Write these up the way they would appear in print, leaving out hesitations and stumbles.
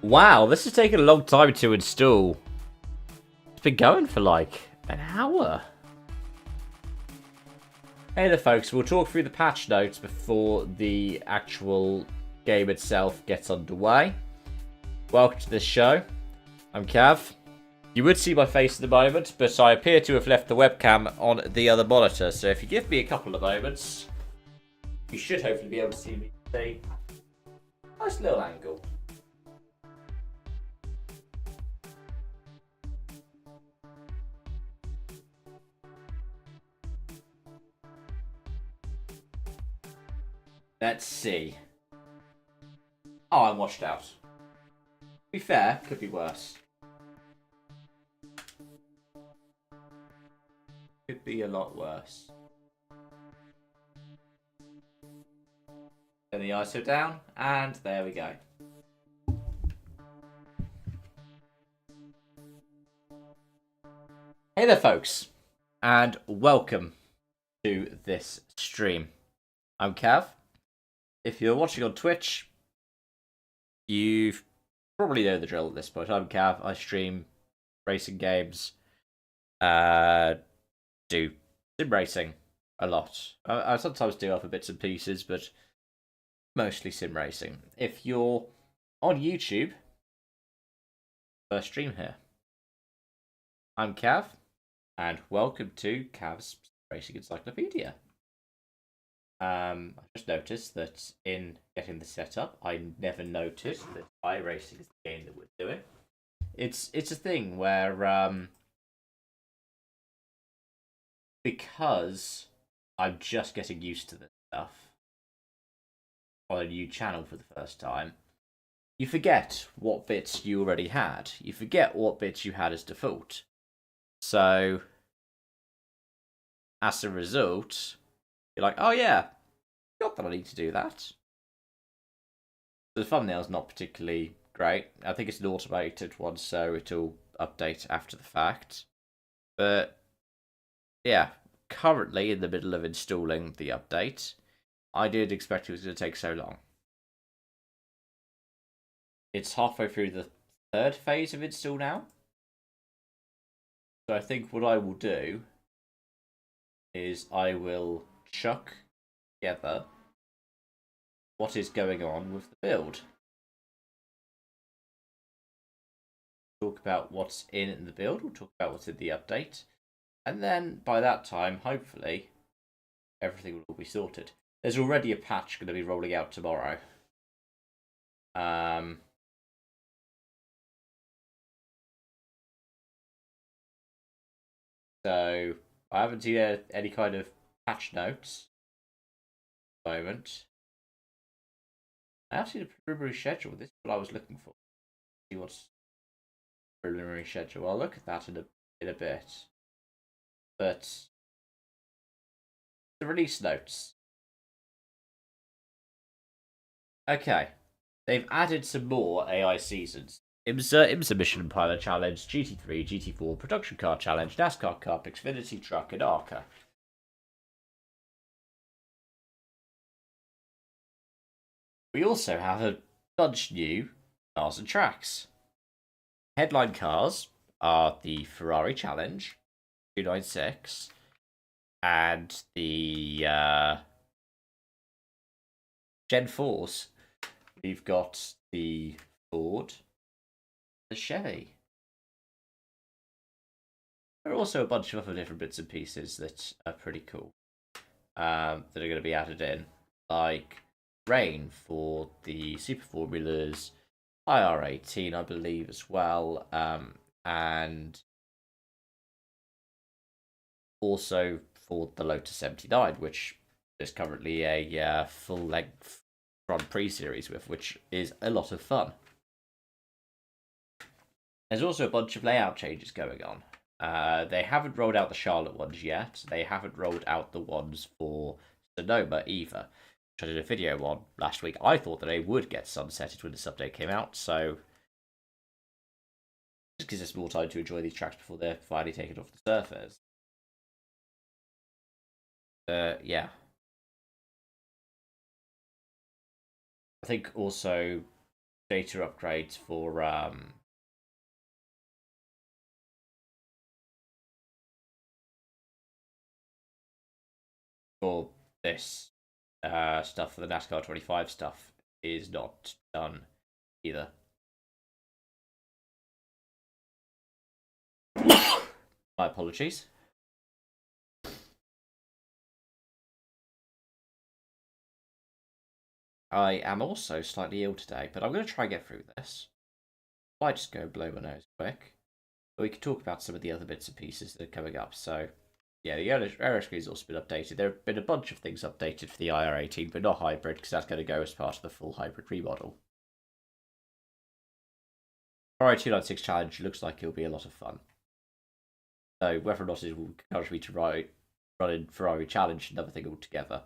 Wow, this has taken a long time to install. It's been going for like an hour. Hey there folks, we'll talk through the patch notes before the actual game itself gets underway. Welcome to this show. I'm Cav. You would see my face at the moment, but I appear to have left the webcam on the other monitor, so if you give me a couple of moments, you should hopefully be able to see me. See, nice little angle. Let's see. Oh, I'm washed out. To be fair, could be worse. Could be a lot worse. Turn the ISO down, and there we go. Hey there, folks, and welcome to this stream. I'm Cav. If you're watching on Twitch, you probably know the drill at this point. I'm Cav. I stream racing games, do sim racing a lot. I sometimes do other bits and pieces, but mostly sim racing. If you're on YouTube, first stream here. I'm Cav, and welcome to Cav's Racing Encyclopedia. I just noticed that in getting the setup, I never noticed that iRacing is the game that we're doing. It's a thing where because I'm just getting used to this stuff on a new channel for the first time, you forget what bits you already had. You forget what bits you had as default. So, as a result, you're like, oh yeah, not that I need to do that. The thumbnail's not particularly great. I think it's an automated one, so it'll update after the fact. But yeah, currently in the middle of installing the update. I didn't expect it was going to take so long. It's halfway through the third phase of install now. So I think what I will do is I will chuck together what is going on with the build. Talk about what's in the build, we'll talk about what's in the update, and then by that time, hopefully, everything will be sorted. There's already a patch going to be rolling out tomorrow. So I haven't seen any kind of patch notes at the moment. I have seen a preliminary schedule. This is what I was looking for. See what's preliminary schedule. I'll look at that in a bit. But the release notes. Okay, they've added some more AI seasons. IMSA Mission and Pilot Challenge, GT3, GT4, Production Car Challenge, NASCAR Cup, Xfinity Truck, and ARCA. We also have a bunch new cars and tracks. Headline cars are the Ferrari Challenge 296 and the Gen 4s. We've got the Ford, the Chevy. There are also a bunch of other different bits and pieces that are pretty cool that are going to be added in, like rain for the Super Formulas, IR18, I believe, as well, and also for the Lotus 79, which is currently a full-length Grand Prix series with, which is a lot of fun. There's also a bunch of layout changes going on. They haven't rolled out the Charlotte ones yet. They haven't rolled out the ones for Sonoma either, which I did a video on last week. I thought that they would get sunsetted when this update came out, so just gives us more time to enjoy these tracks before they're finally taken off the surface. Yeah. I think also data upgrades for this stuff for the NASCAR 25 stuff is not done either. My apologies. I am also slightly ill today, but I'm going to try and get through this. I might just go blow my nose quick. But we can talk about some of the other bits and pieces that are coming up. So, yeah, the aero screen's also been updated. There have been a bunch of things updated for the IR18, but not hybrid, because that's going to go as part of the full hybrid remodel. Ferrari 296 Challenge looks like it'll be a lot of fun. So, whether or not it will encourage me to run in Ferrari Challenge, another thing altogether.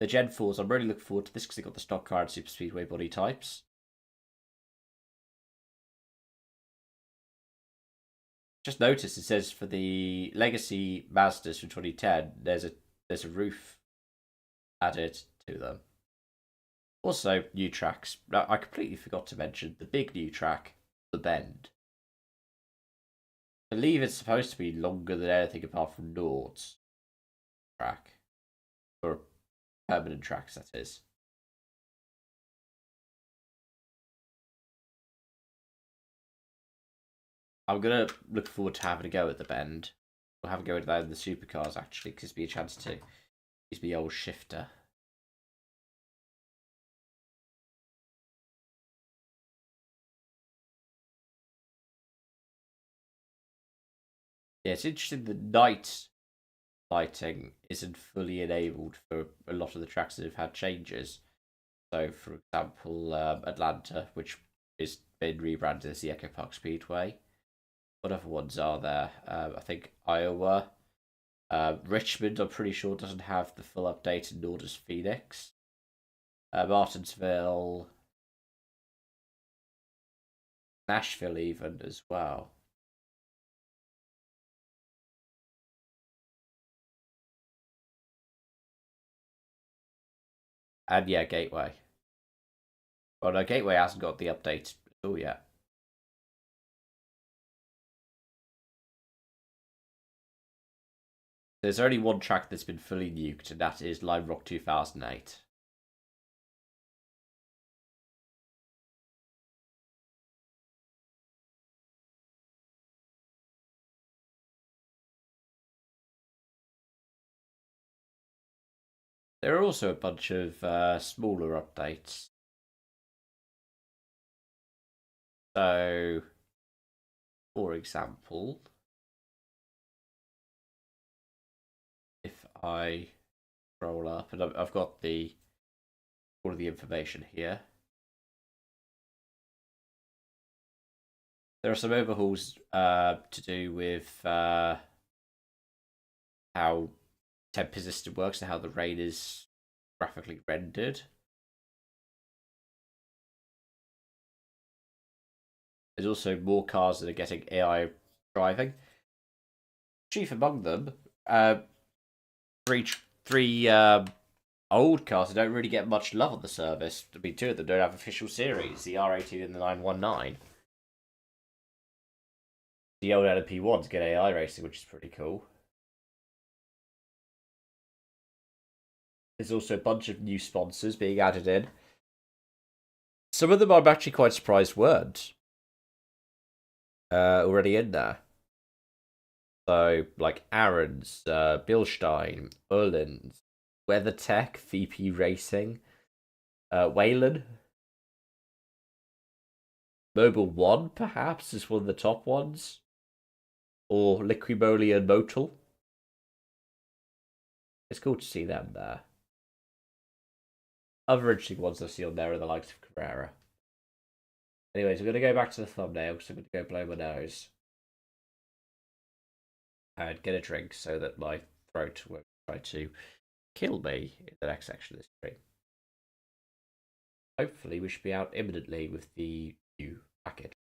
The Gen 4s, I'm really looking forward to this because they got the stock car and super speedway body types. Just noticed it says for the Legacy Mazdas from 2010, there's a roof added to them. Also, new tracks. Now, I completely forgot to mention the big new track, The Bend. I believe it's supposed to be longer than anything apart from Nord's track. Or permanent tracks, that is. I'm going to look forward to having a go at The Bend. We'll have a go at that in the supercars, actually, because it'll be a chance to use the old shifter. Yeah, it's interesting the night lighting isn't fully enabled for a lot of the tracks that have had changes. So, for example, Atlanta, which is been rebranded as the Echo Park Speedway. What other ones are there? I think Iowa. Richmond, I'm pretty sure, doesn't have the full update, and nor does Phoenix. Martinsville, Nashville, even as well. And yeah, Gateway. Well, no, Gateway hasn't got the update at all yet. There's only one track that's been fully nuked, and that is Lime Rock 2008. There are also a bunch of smaller updates. So, for example, if I scroll up, and I've got all of the information here. There are some overhauls to do with how temp persistent works and how the rain is graphically rendered. There's also more cars that are getting AI driving. Chief among them, three old cars that don't really get much love on the service. I mean, two of them don't have official series: the R18 and the 919. The old LMP1s get iRacing, which is pretty cool. There's also a bunch of new sponsors being added in. Some of them I'm actually quite surprised weren't already in there. So, like Aaron's, Bilstein, Erlin's, WeatherTech, VP Racing, Wayland, Mobile One, perhaps, is one of the top ones, or Liquimoli and Motul. It's cool to see them there. Other interesting ones I see on there are the likes of Carrera. Anyways, I'm going to go back to the thumbnail because I'm going to go blow my nose and get a drink so that my throat won't try to kill me in the next section of this stream. Hopefully, we should be out imminently with the new package.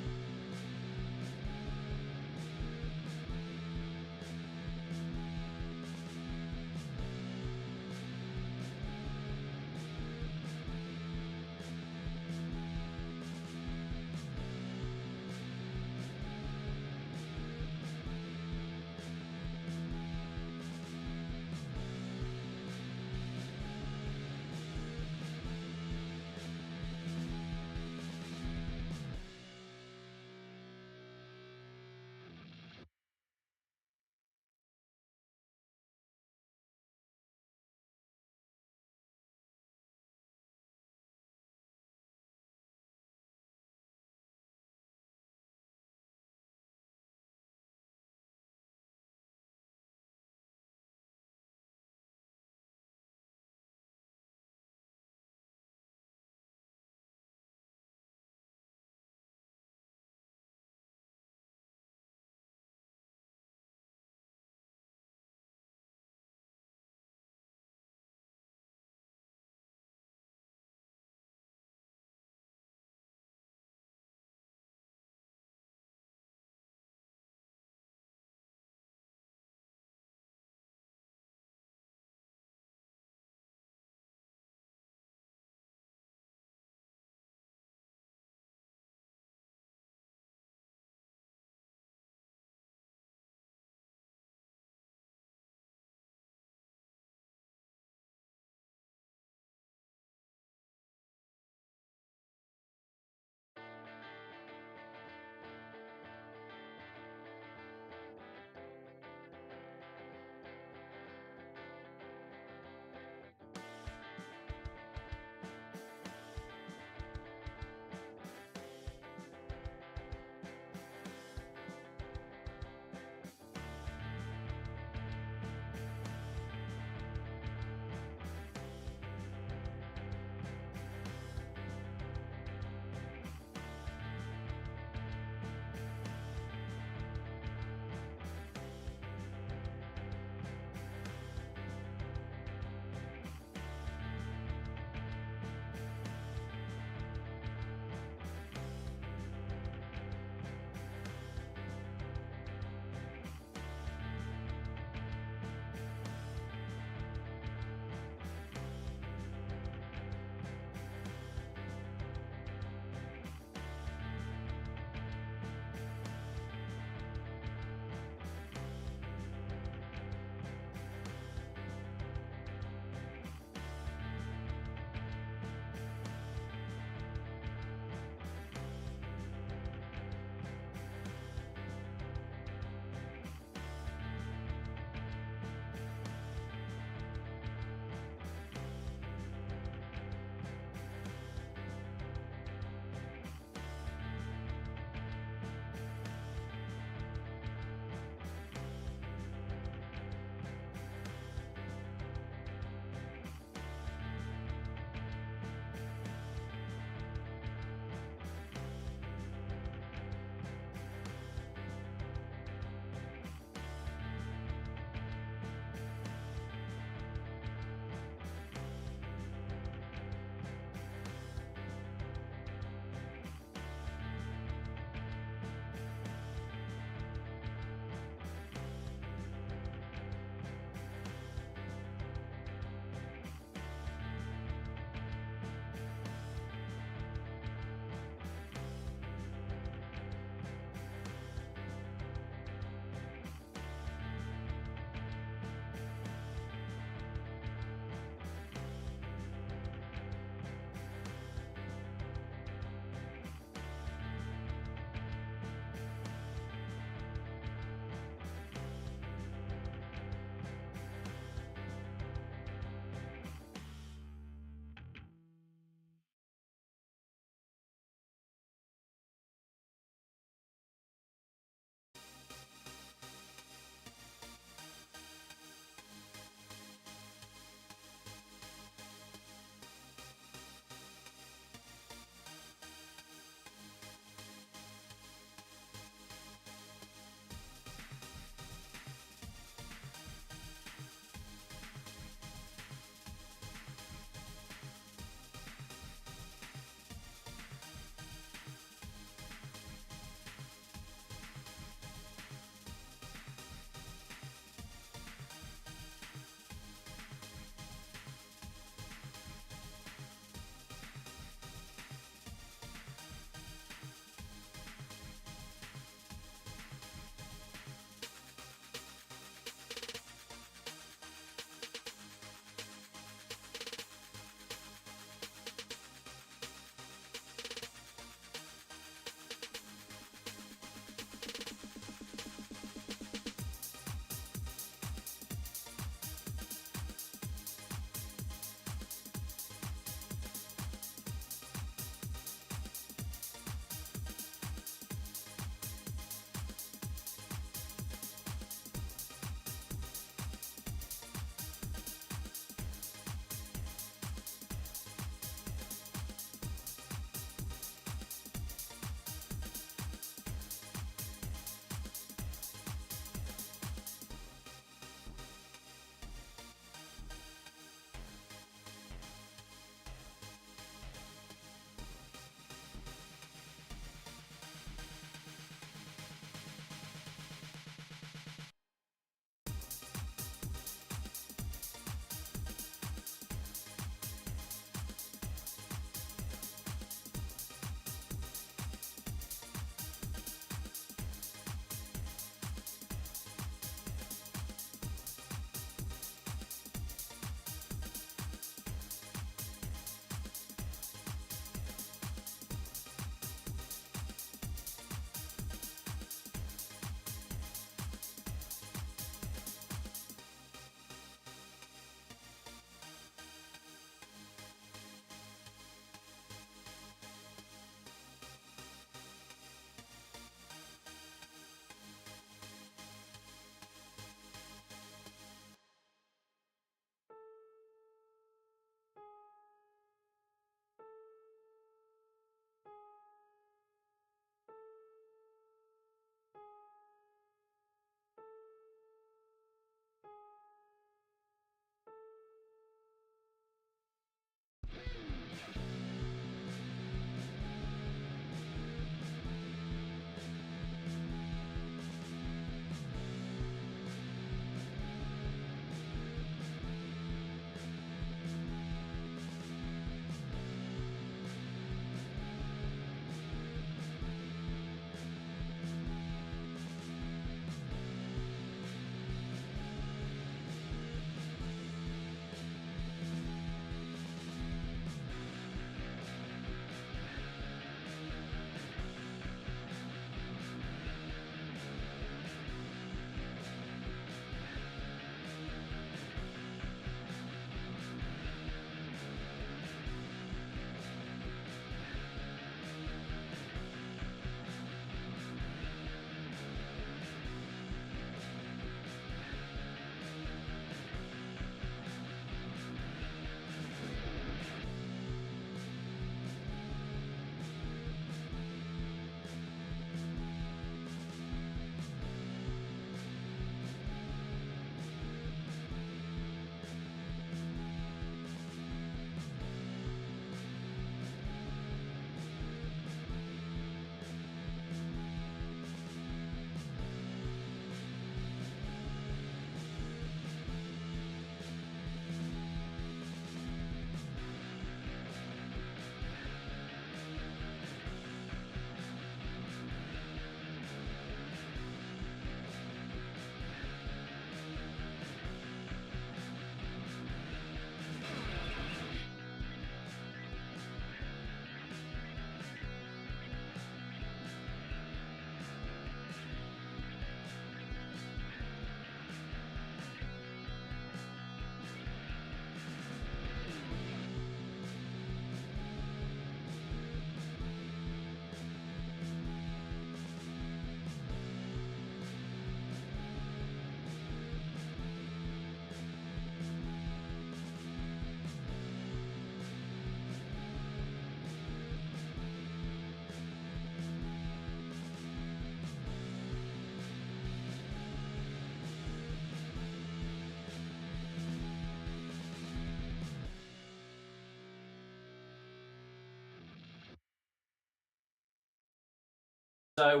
So,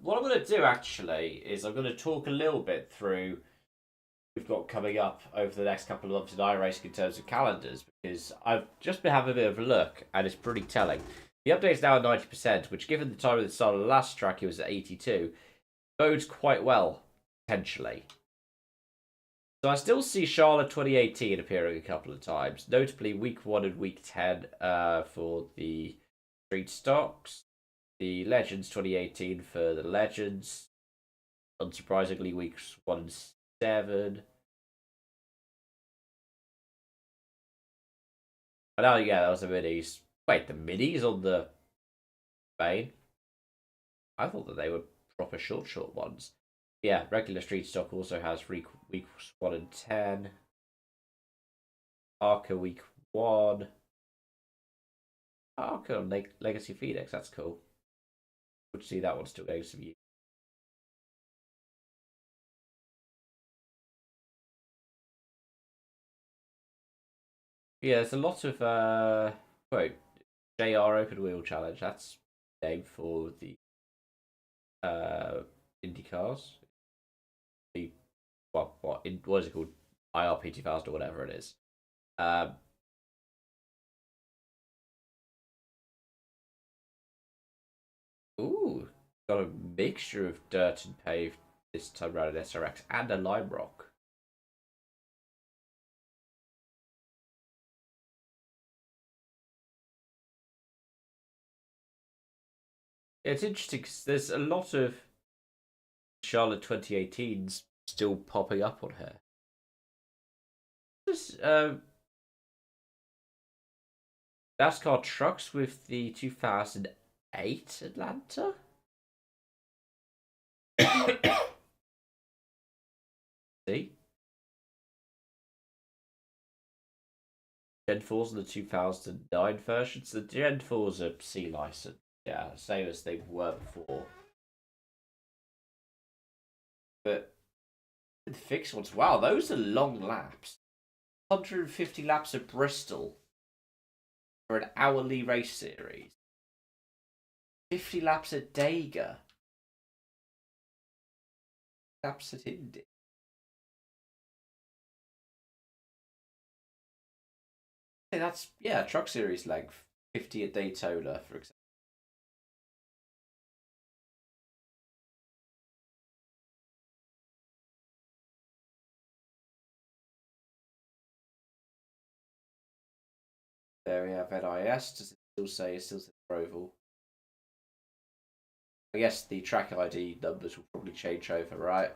what I'm going to do actually is I'm going to talk a little bit through we've got coming up over the next couple of months in iRacing in terms of calendars because I've just been having a bit of a look and it's pretty telling. The update's now at 90%, which given the time of the start of the last track, it was at 82, bodes quite well, potentially. So I still see Charlotte 2018 appearing a couple of times, notably week 1 and week 10 for the Street Stocks, the Legends 2018 for the Legends, unsurprisingly weeks 1 and 7. I know, yeah, that was the minis. Wait, the minis on the main? I thought that they were proper short ones. Yeah, regular Street Stock also has weeks 1 and 10. Arca week 1. Arca on Legacy Phoenix, that's cool. Good to see that one still getting some use. Yeah, there's a lot of quote JR Open Wheel Challenge. That's named for the Indy cars. The what is it called? IRP 2000 or whatever it is. Um, ooh, got a mixture of dirt and paved this time around in SRX and a lime rock. It's interesting because there's a lot of Charlotte 2018s still popping up on her. This NASCAR trucks with the 2008 Atlanta. See, Gen 4s and the 2009 versions. The Gen 4s are C license. Yeah, same as they were before. But the fixed ones, wow, those are long laps. 150 laps at Bristol for an hourly race series. 50 laps at Dega. Laps at Indy. Hey, that's, yeah, truck series length. 50 at Daytona, for example. There we have NIS. Does it still say Roval? I guess the track ID numbers will probably change over, right?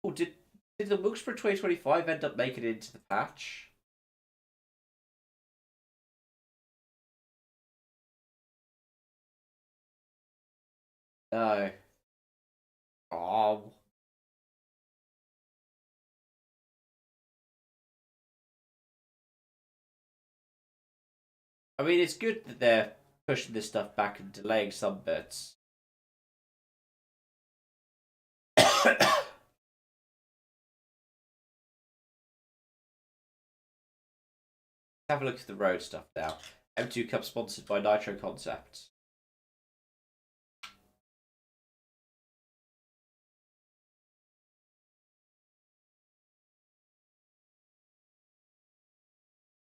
Oh, did the Wilkesboro 2025 end up making it into the patch? No. Oh. I mean, it's good that they're pushing this stuff back and delaying some bits. Have a look at the road stuff now. M2 Cup sponsored by Nitro Concepts.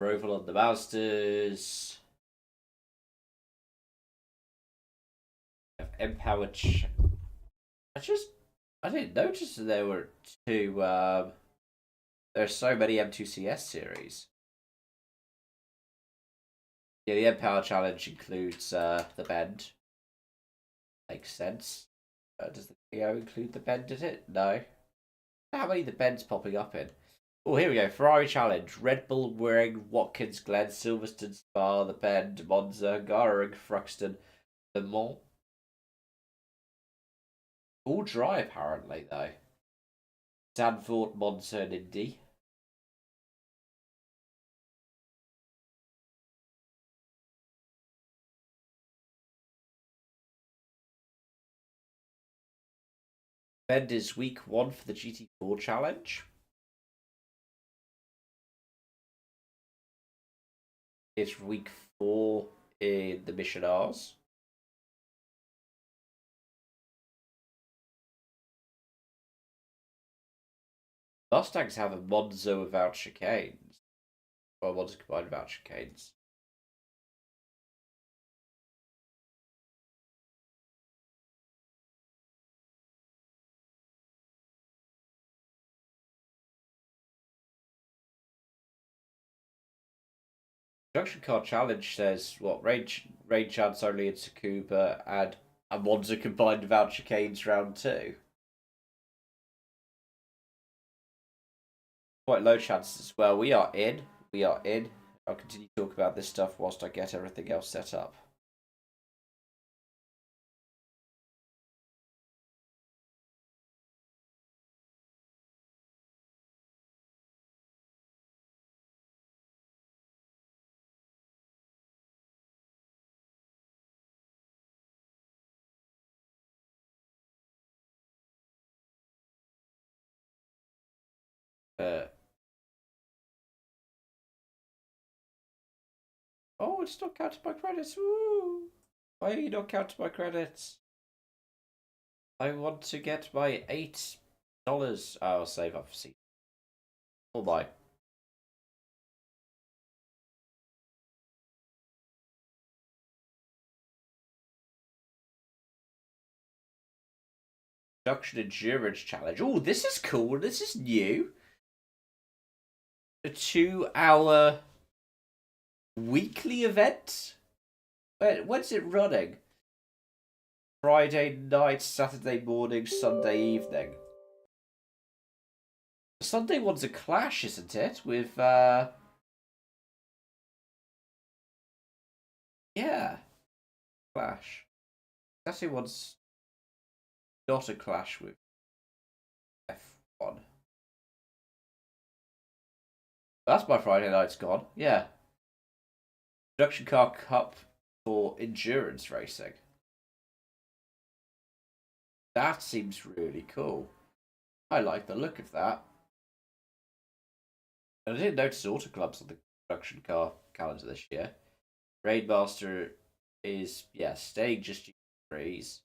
Roval on the Mazdas. Empowered. I didn't notice that there were two. There's so many M2CS series. Yeah, the Empower Challenge includes the Bend. Makes sense. Does the PO include the Bend in it? No. How many the Bends popping up in? Oh, here we go. Ferrari Challenge. Red Bull, Wirring, Watkins Glen, Silverstone, Spa, The Bend, Monza, Garring, Thruxton, Le Mans. All dry, apparently, though. Danford, Monza, and Indy. Bend is week 1 for the GT4 Challenge. It's week 4 in the Mission R's. Mustangs have a Monzo without chicanes. Well, Monza combined without chicanes. Junction Car Challenge says what rain chance only in Tsukuba and a Monza combined without chicanes round 2. Quite low chances as well. We are in. We are in. I'll continue to talk about this stuff whilst I get everything else set up. Uh, oh, it's not counted by credits. Woo! Why are you not counting my credits? I want to get my $8. I'll save up for seat. Or buy. Production Endurance Challenge. Oh, this is cool. This is new. A 2-hour weekly event? When's it running? Friday night, Saturday morning, Sunday evening. The Sunday one's a clash, isn't it? With, yeah. Clash. Saturday one's not a clash with F1. That's my Friday night's gone. Yeah. Production Car Cup for endurance racing. That seems really cool. I like the look of that. And I didn't notice auto clubs on the production car calendar this year. Raidmaster is, yeah, staying just G3s.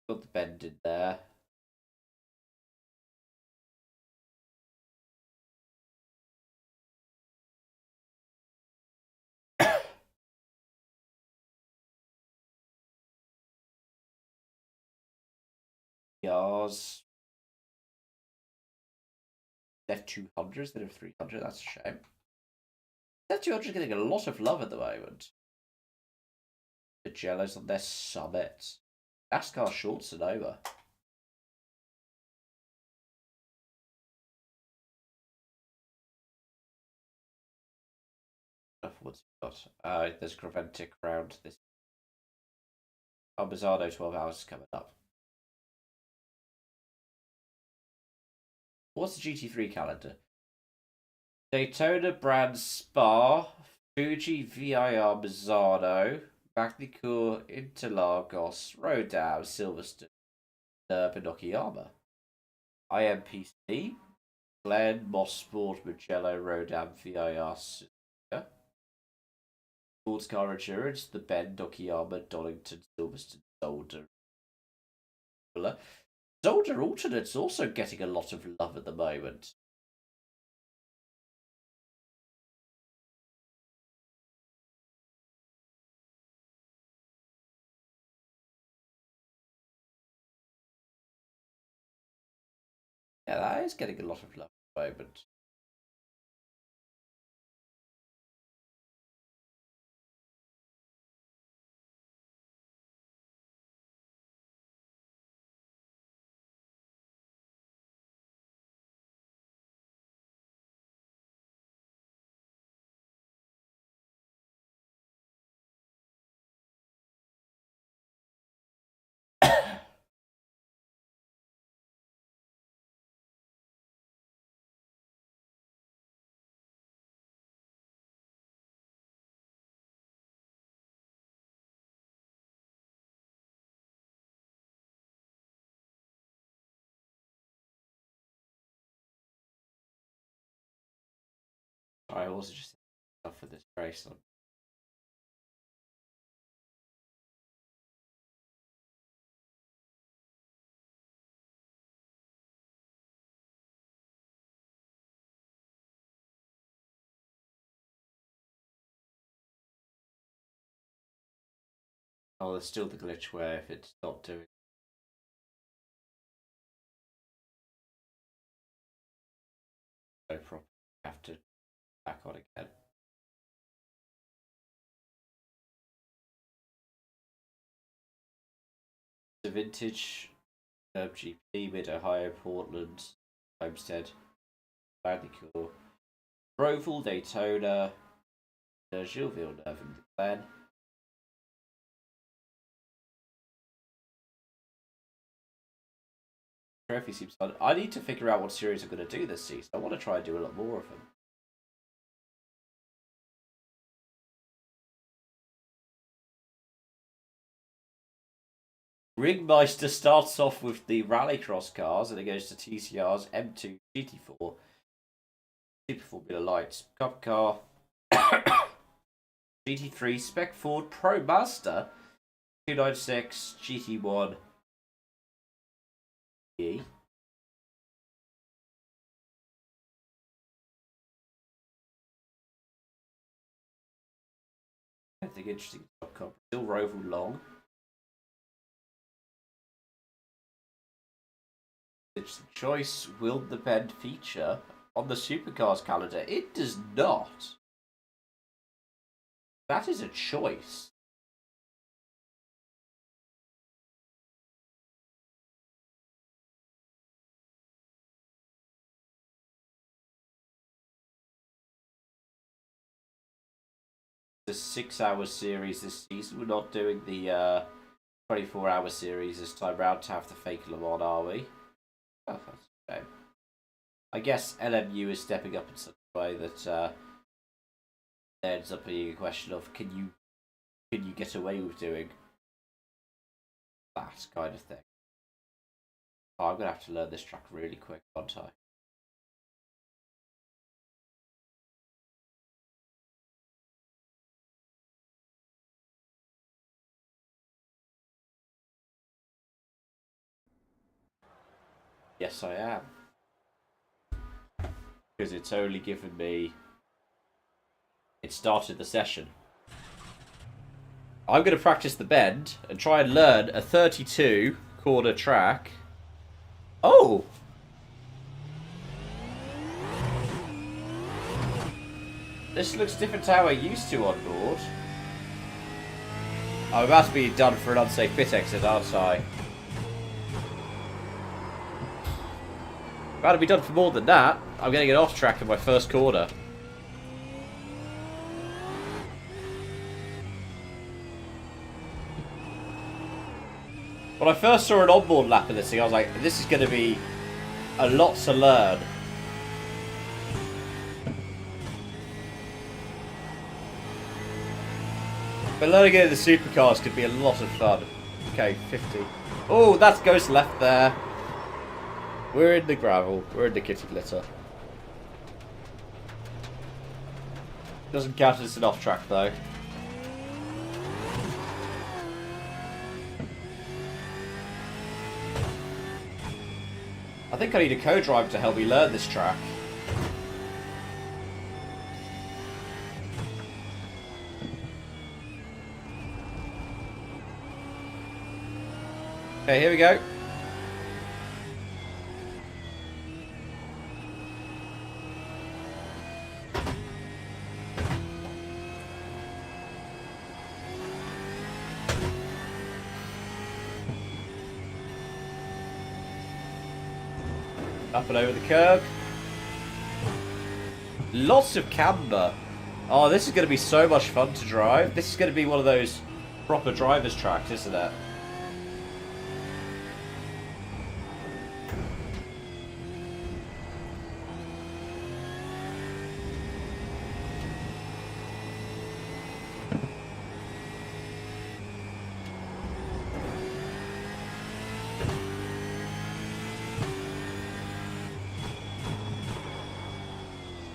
Got the bend in there. Yars. They're 200s instead of 300. That's a shame. They're 200 getting a lot of love at the moment. The Jellos on their summit. NASCAR shorts and over. What's got? There's Graventic round this. Oh, Bizzardo 12 hours is coming up. What's the GT3 calendar? Daytona, Brand Spa, Fuji, VIR, Bizzardo, Magny-Cours, Interlagos, Rodam, Silverstone, Pinocchio, IMPC, Glen, Moss Sport, Mugello, Rodam, VIR, Suzuka, Sports Car Insurance, The Bend, Okayama, Donington, Silverstone, Zolder. Zolder Alternate's also getting a lot of love at the moment. Yeah, that is getting a lot of love at the moment. I also just stuff for this race. Oh, there's still the glitch where if it's not doing. No problem. Have to back on again. The vintage GP, Mid Ohio, Portland, Homestead, Bandicoot, Roval, Daytona, Gilles Villeneuve, and the Glen. Trophy seems fun. I need to figure out what series I'm going to do this season. I want to try and do a lot more of them. Ringmeister starts off with the Rallycross cars and it goes to TCR's M2 GT4, Super Formula Lights Cup Car, GT3 Spec Ford Pro Master 296 GT1 E. I think interesting Cup Car. Still Roval Long. Interesting choice. Will the Bend feature on the Supercars calendar? It does not. That is a choice. The 6-hour series this season. We're not doing the 24-hour series this time round to have the fake Le Mans, are we? Oh, that's okay. I guess LMU is stepping up in such a way that there ends up being a question of can you get away with doing that kind of thing? Oh, I'm gonna have to learn this track really quick, aren't I? Yes, I am. Because it's only given me. It started the session. I'm going to practice the bend and try and learn a 32 corner track. Oh! This looks different to how I used to on board. I'm about to be done for an unsafe pit exit, aren't I? About to be done for more than that. I'm getting an off track in my first corner. When I first saw an onboard lap of this thing, I was like, this is going to be a lot to learn. But learning it in the supercars could be a lot of fun. Okay, 50. Oh, that goes left there. We're in the gravel. We're in the kitty litter. Doesn't count as an off track though. I think I need a co-driver to help me learn this track. Okay, here we go. Up and over the curb. Lots of camber. Oh, this is going to be so much fun to drive. This is going to be one of those proper driver's tracks, isn't it?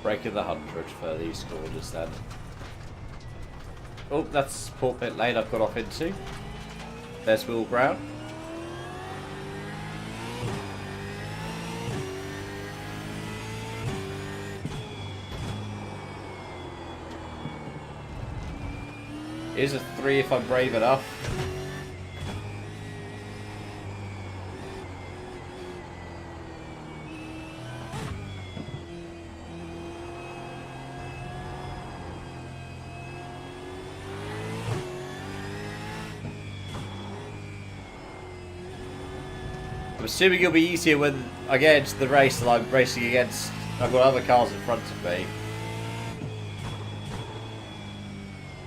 Breaking the 100 for these corners then. Oh, that's port pit lane I've got off into. There's wheel ground. Here's a 3 if I'm brave enough. I'm assuming it'll be easier when I get into the race and I'm racing against... I've got other cars in front of me.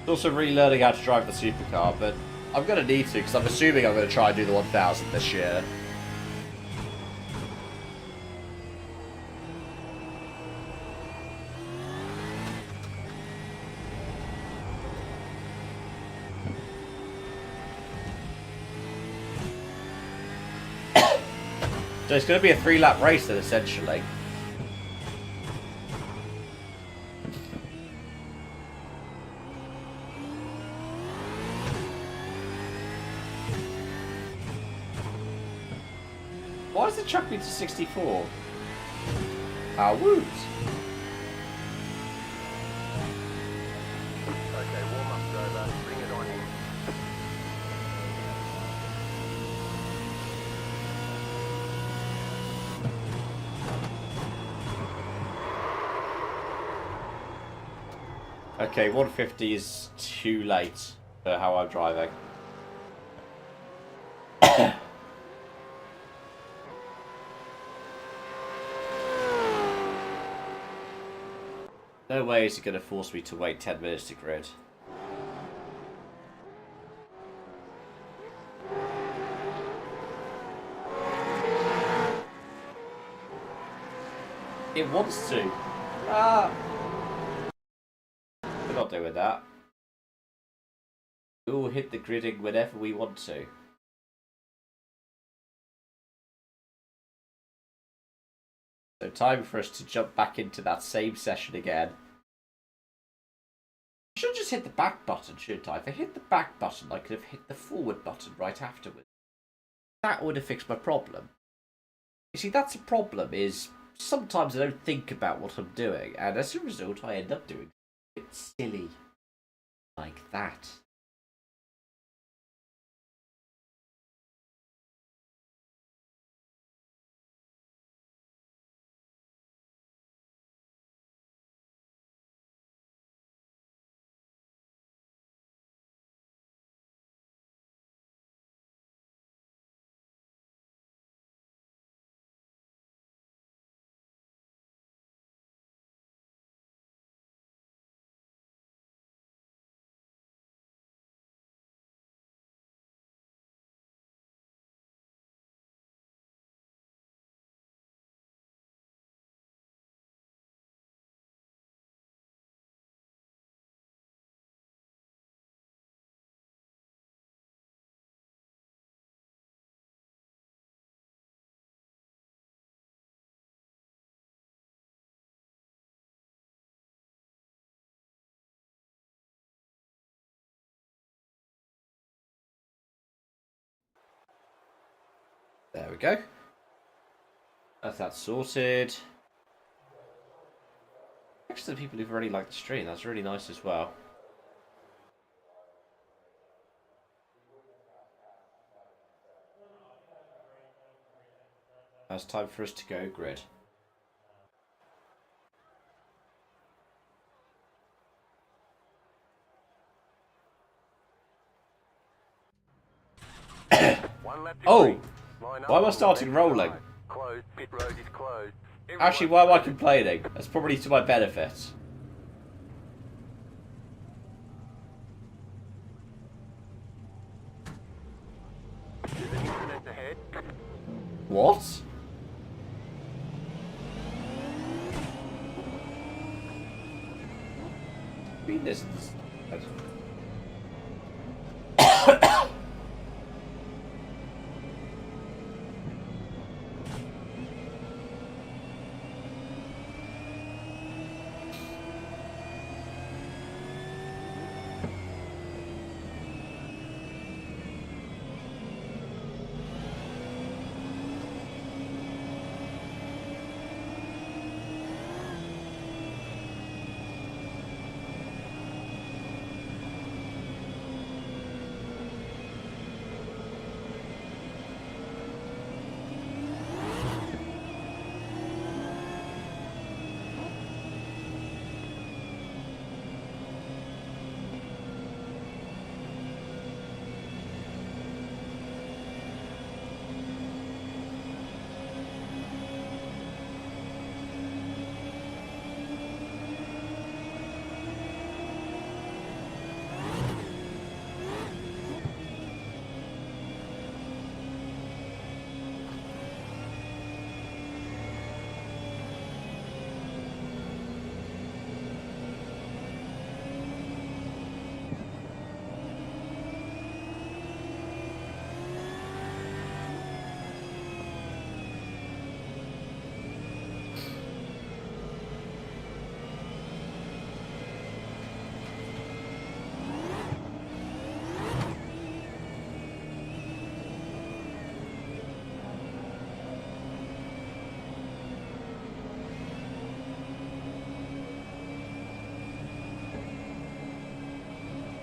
Also relearning how to drive the supercar, but I'm going to need to because I'm assuming I'm going to try and do the 1000 this year. So it's going to be a 3-lap race then, essentially. Why does it chuck me to 64? Ah, woot! Okay, warm up's over. Bring it on in. Okay, 150 is too late for how I'm driving. No way is it going to force me to wait 10 minutes to grid. It wants to. Ah! We're not doing that. We will hit the gridding whenever we want to. So time for us to jump back into that same session again. I should just hit the back button, shouldn't I? If I hit the back button, I could have hit the forward button right afterwards. That would have fixed my problem. You see, that's a problem, is sometimes I don't think about what I'm doing, and as a result, I end up doing something silly like that. There we go. That's sorted. Thanks to the people who've already liked the stream. That's really nice as well. Now it's time for us to go grid. Oh! Why am I starting rolling? Closed. Pit road is closed. Actually, why am I complaining? That's probably to my benefit. There's an incident ahead. What? I mean, this is...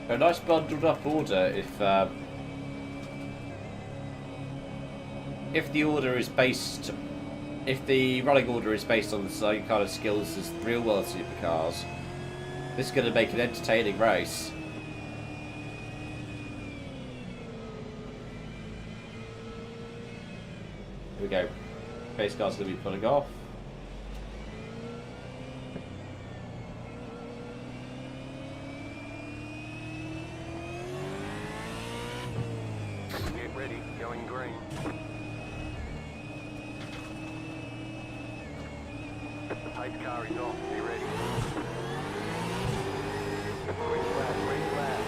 A nice bundled up order if the order is based, if the running order is based on the same kind of skills as real world supercars, this is going to make an entertaining race. Here we go. Pace car's going to be pulling off. Get ready, going green. The pace car is off, be ready. Green flag, green flag.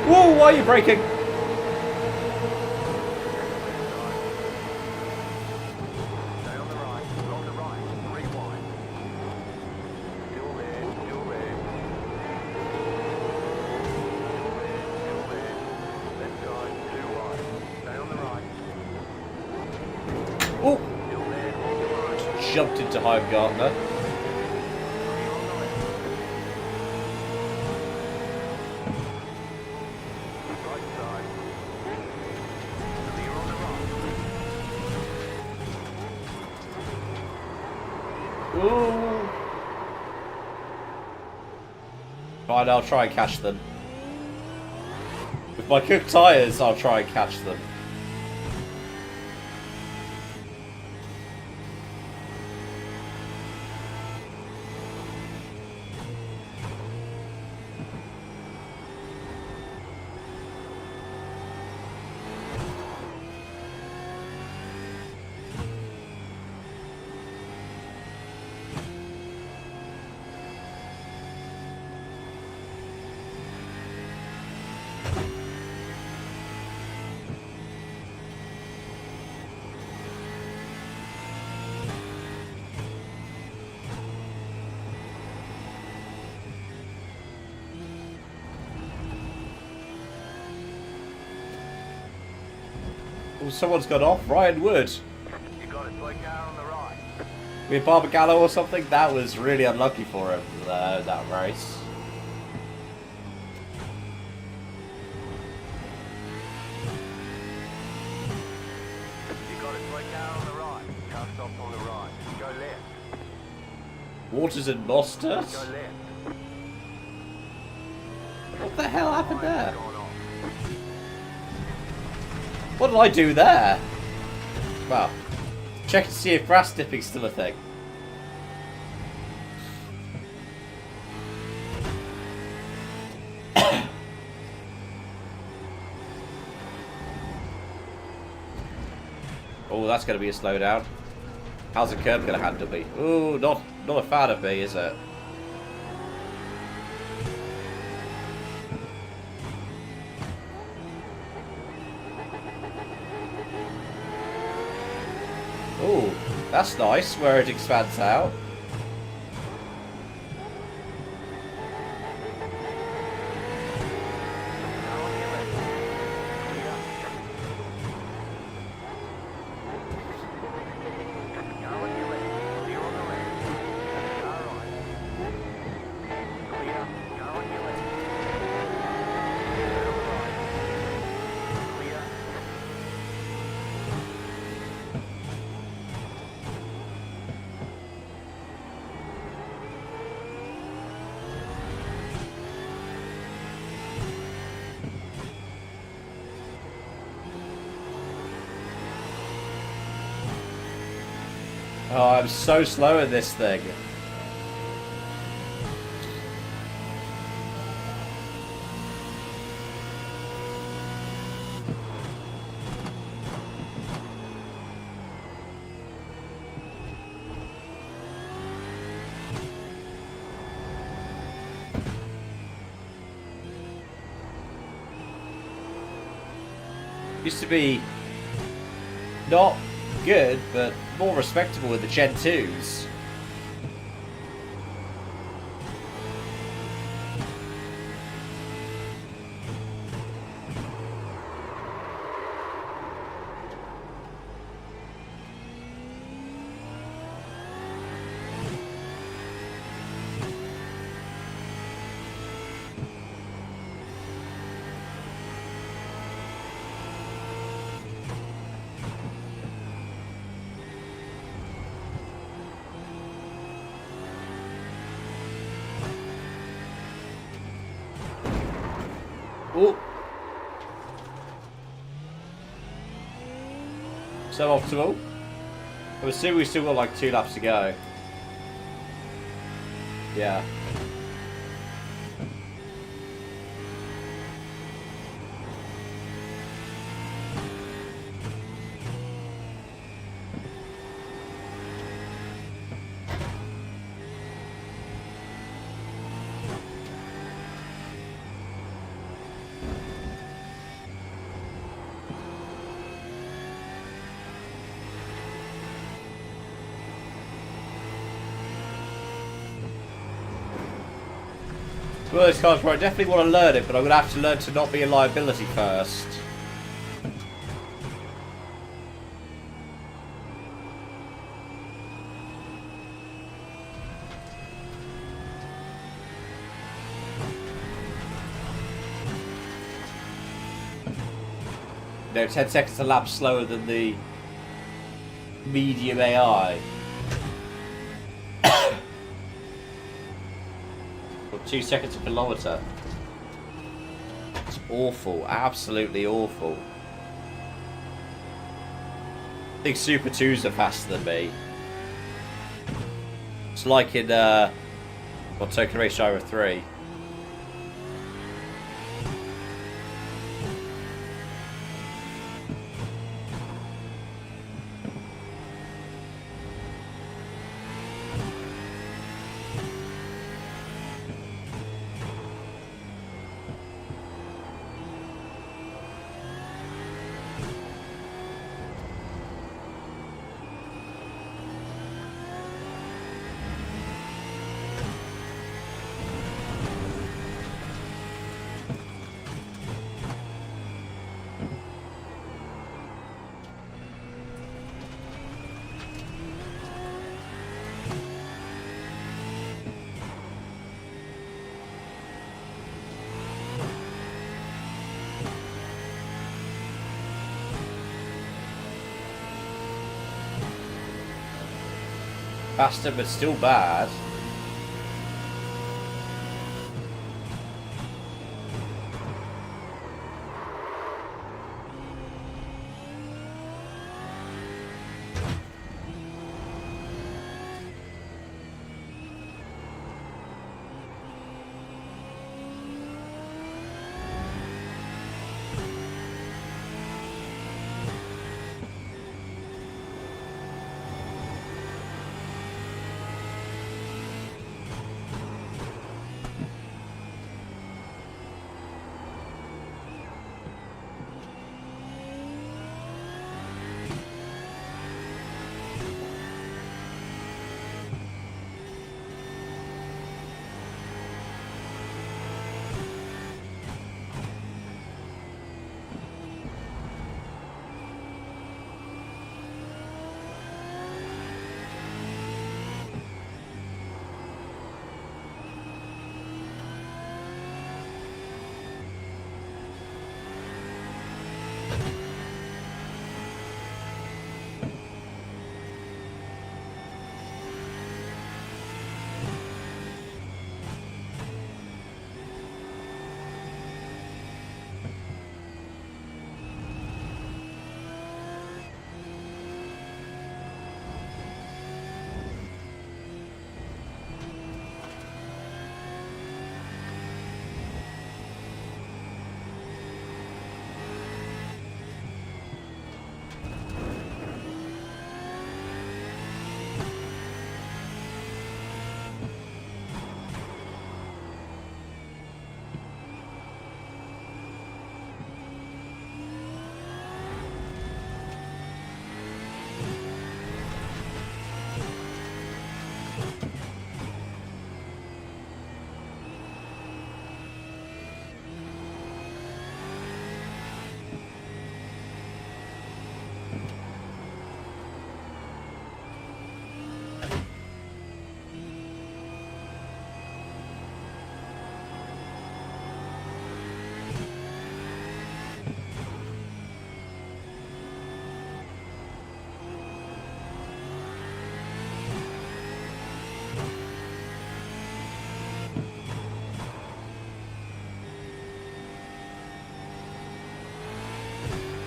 Whoa, why are you braking? Stay on the right, on the right, rewind. Still there, still there. Still there. Left side, too wide. Stay on the right. Oh, Still there, on the right. jumped into Heimgartner. Clear on the left. Right side. Clear on the right. Ooh. Fine, I'll try and catch them. With my cooked tyres, I'll try and catch them. Oh, someone's got off. Ryan Wood. You got it, slow car on the right. With Barbagallo or something. That was really unlucky for him, that race. You got it, slow car on the right. Car stopped on the right. Go left. Waters and Mostert? Go left. What the hell happened there? Gone off. What did I do there? Well, check to see if grass dipping's still a thing. Oh, that's going to be a slowdown. How's the curb going to handle me? Ooh, not a fan of me, is it? Ooh, that's nice, where it expands out. Car on your left. Clear. Car on your left. Clear on the left. Car right. Clear. Car on your left. Stay on the right. Clear. Oh, I'm so slow at this thing. Used to be not good, but more respectable with the Gen 2s. Oh. Suboptimal. I'm assuming we still got like 2 laps to go. Yeah. Well, this car's right. I definitely want to learn it, but I'm going to have to learn to not be a liability first. No, 10 seconds a lap slower than the medium AI. Or 2 seconds a kilometre. It's awful, absolutely awful. I think Super 2s are faster than me. It's like in Token Race Driver 3. Faster, but still bad.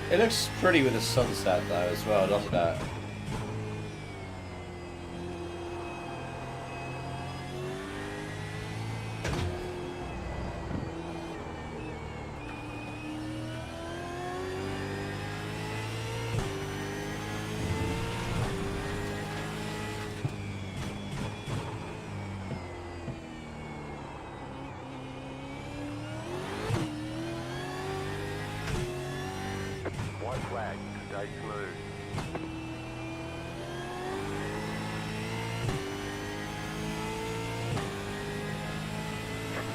It looks pretty with the sunset though as well, doesn't it? White flag, stay smooth.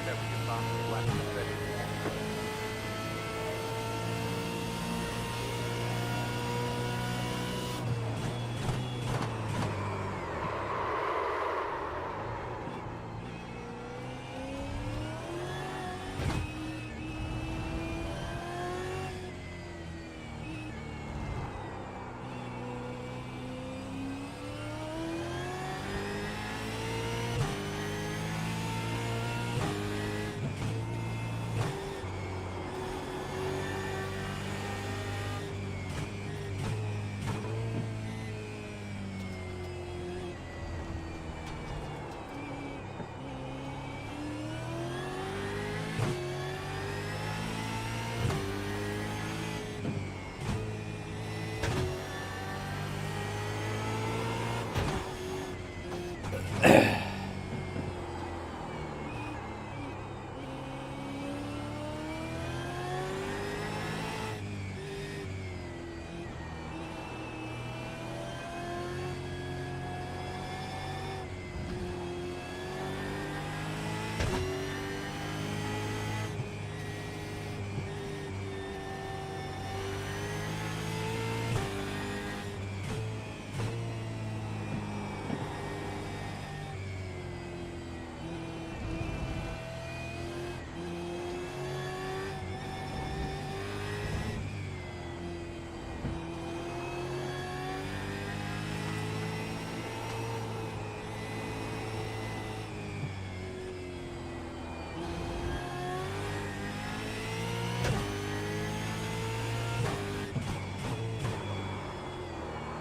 Never get past the flag setting.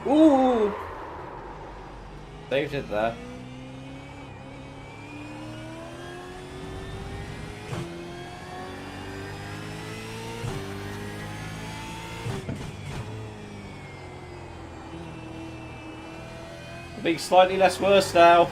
Ooh! Saved it there. Being slightly less worse now.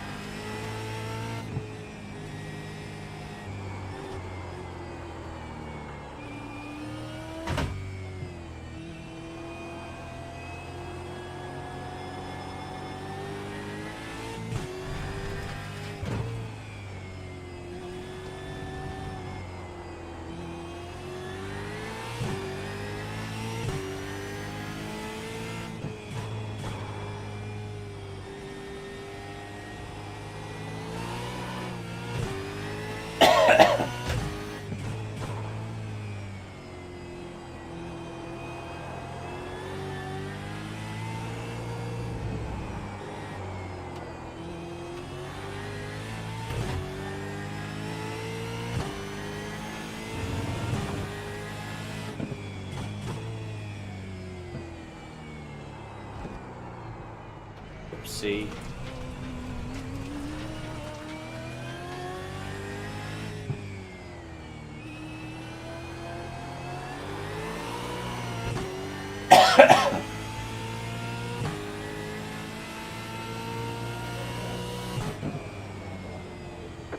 Oopsie.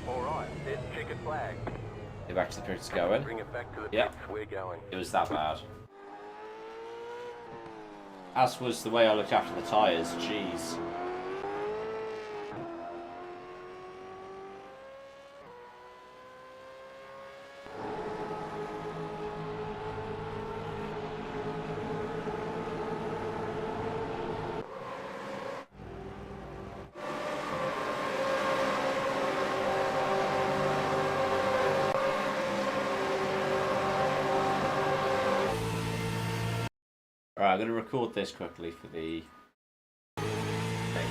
Alright, there's checkered flag. Get back to the pits going. Bring it back to the Yep. pits, we're going. It was that bad. As was the way I looked after the tyres, jeez. Alright, I'm going to record this quickly for the thing.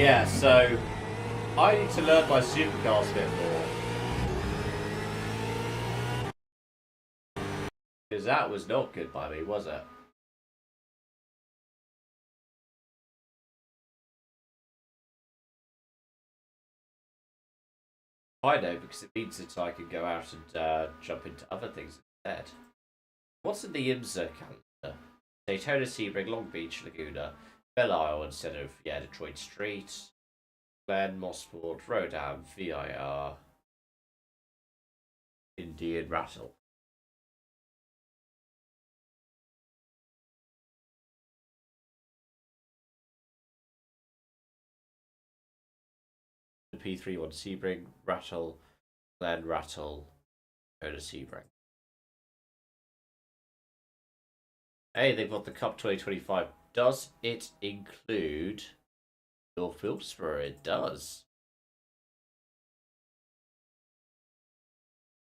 yeah, so I need to learn my supercars a bit more. Because that was not good by me, was it? I know, because it means that I can go out and jump into other things instead. What's in the IMSA calendar? Daytona, Sebring, Long Beach, Laguna, Belle Isle instead of, yeah, Detroit Street, Glen, Mosport, Rodham, VIR, Indian Rattle. The P31 Sebring, Rattle, Glen, Rattle, Daytona, Sebring. Hey, they've got the Cup 2025. Does it include North Wilkesboro? It does.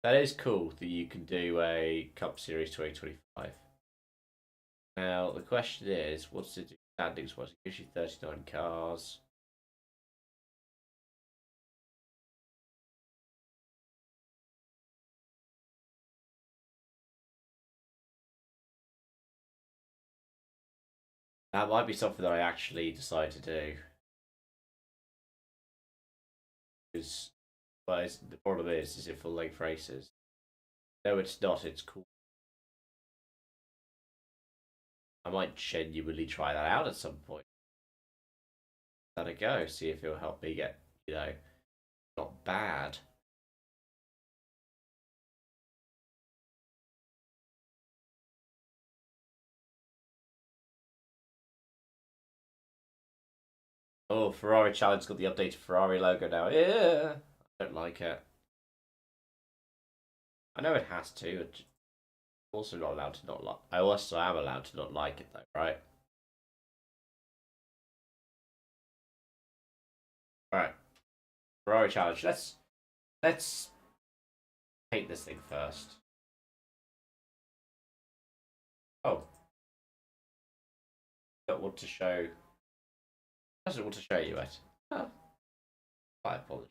That is cool that you can do a Cup Series 2025. Now, the question is, what's it do standings wise? It gives you 39 cars. That might be something that I actually decide to do. Because, well, the problem is it full length races? No, it's not. It's cool. I might genuinely try that out at some point. Let it go. See if it'll help me get, not bad. Oh, Ferrari Challenge got the updated Ferrari logo now. Yeah, I don't like it. I know it has to. I'm also not allowed to not like. I also am allowed to not like it though, right? All right, Ferrari Challenge. Let's paint this thing first. Oh, don't want to show. Doesn't want to show you it. Oh, my apologies.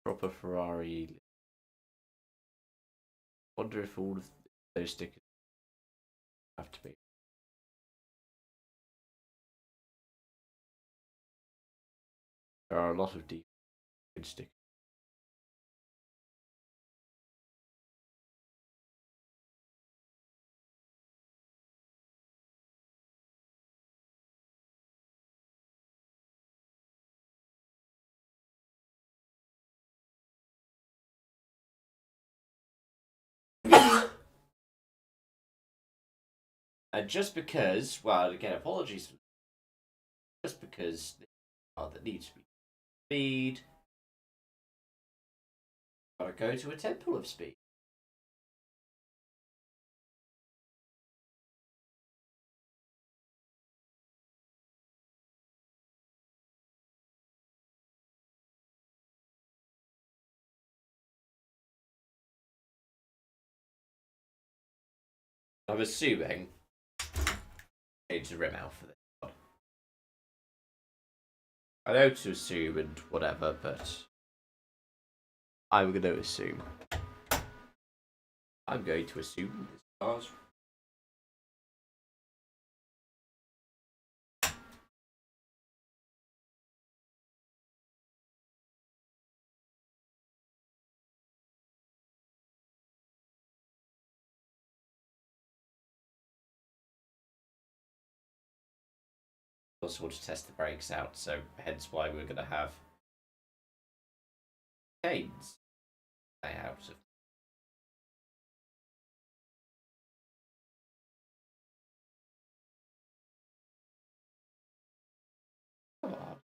Proper Ferrari. Wonder if all of those stickers have to be. There are a lot of deep stickers. And just because, well, again, apologies, just because that needs to be speed, gotta go to a temple of speed. I'm assuming I need to rim out for this one. I know to assume and whatever, but I'm going to assume. I'm going to assume this car's also want to test the brakes out, so hence why we're going to have chains out of. Come on.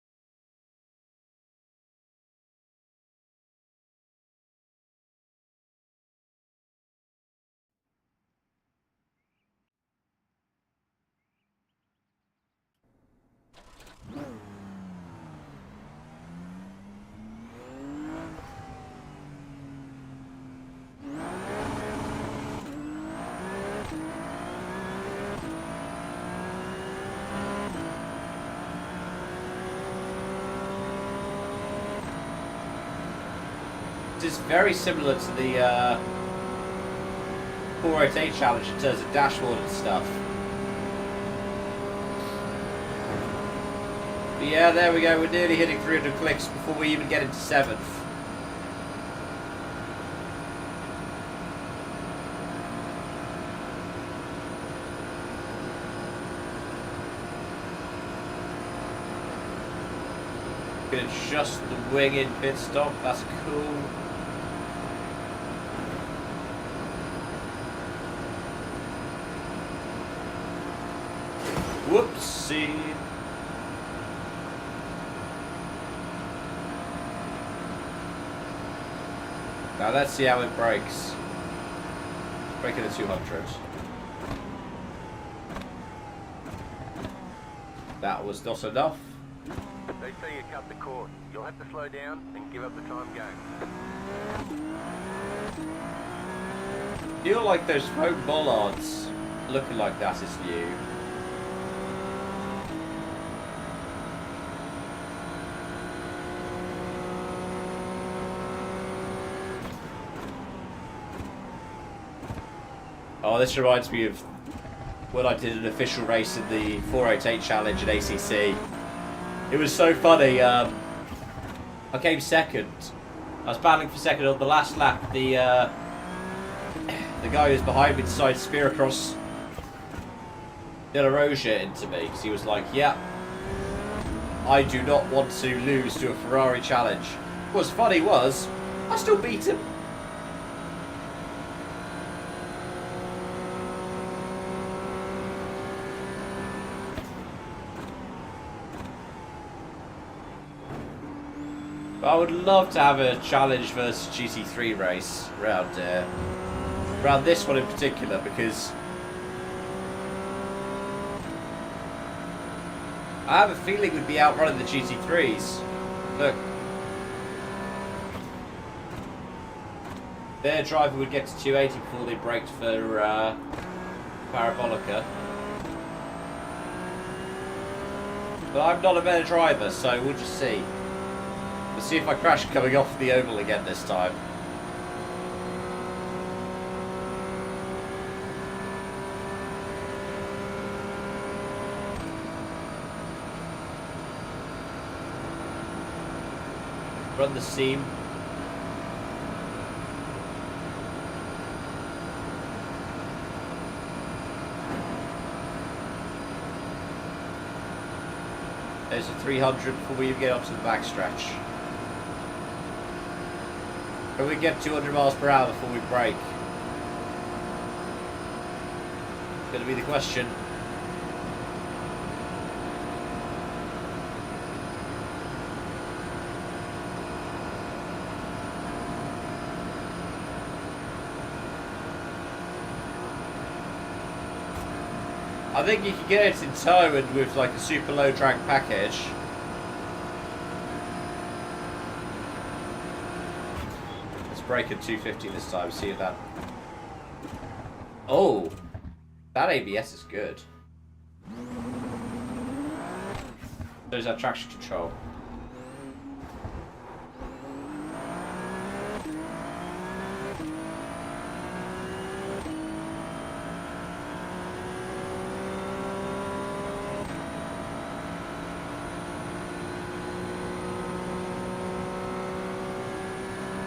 is very similar to the 408 challenge in terms of dashboard and stuff. But yeah, there we go. We're nearly hitting 300 clicks before we even get into 7th. Can adjust the wing in pit stop. That's cool. Whoopsie. Now let's see how it breaks. Breaking the 200. That was not enough. They say you cut the cord. You'll have to slow down and give up the time game. Feel like those smoke bollards looking like that is new. Oh, this reminds me of when I did an official race in the 408 challenge at ACC. It was so funny. I came second. I was battling for second on the last lap. The guy who was behind me decided to spear across De La Roja into me because he was like, "Yeah, I do not want to lose to a Ferrari challenge." What's funny was I still beat him. I would love to have a challenge versus GT3 race around this one in particular, because I have a feeling we'd be outrunning the GT3s. Look, their driver would get to 280 before they braked for Parabolica. But I'm not a better driver, so we'll just see. Let's see if I crash coming off the oval again this time. Run the seam. There's a 300 before we even get onto the backstretch. Can we get 200 miles per hour before we brake? Gonna be the question. I think you can get it in tow and with like a super low drag package. Brake at 250 this time, see if that... Oh! That ABS is good. There's that traction control.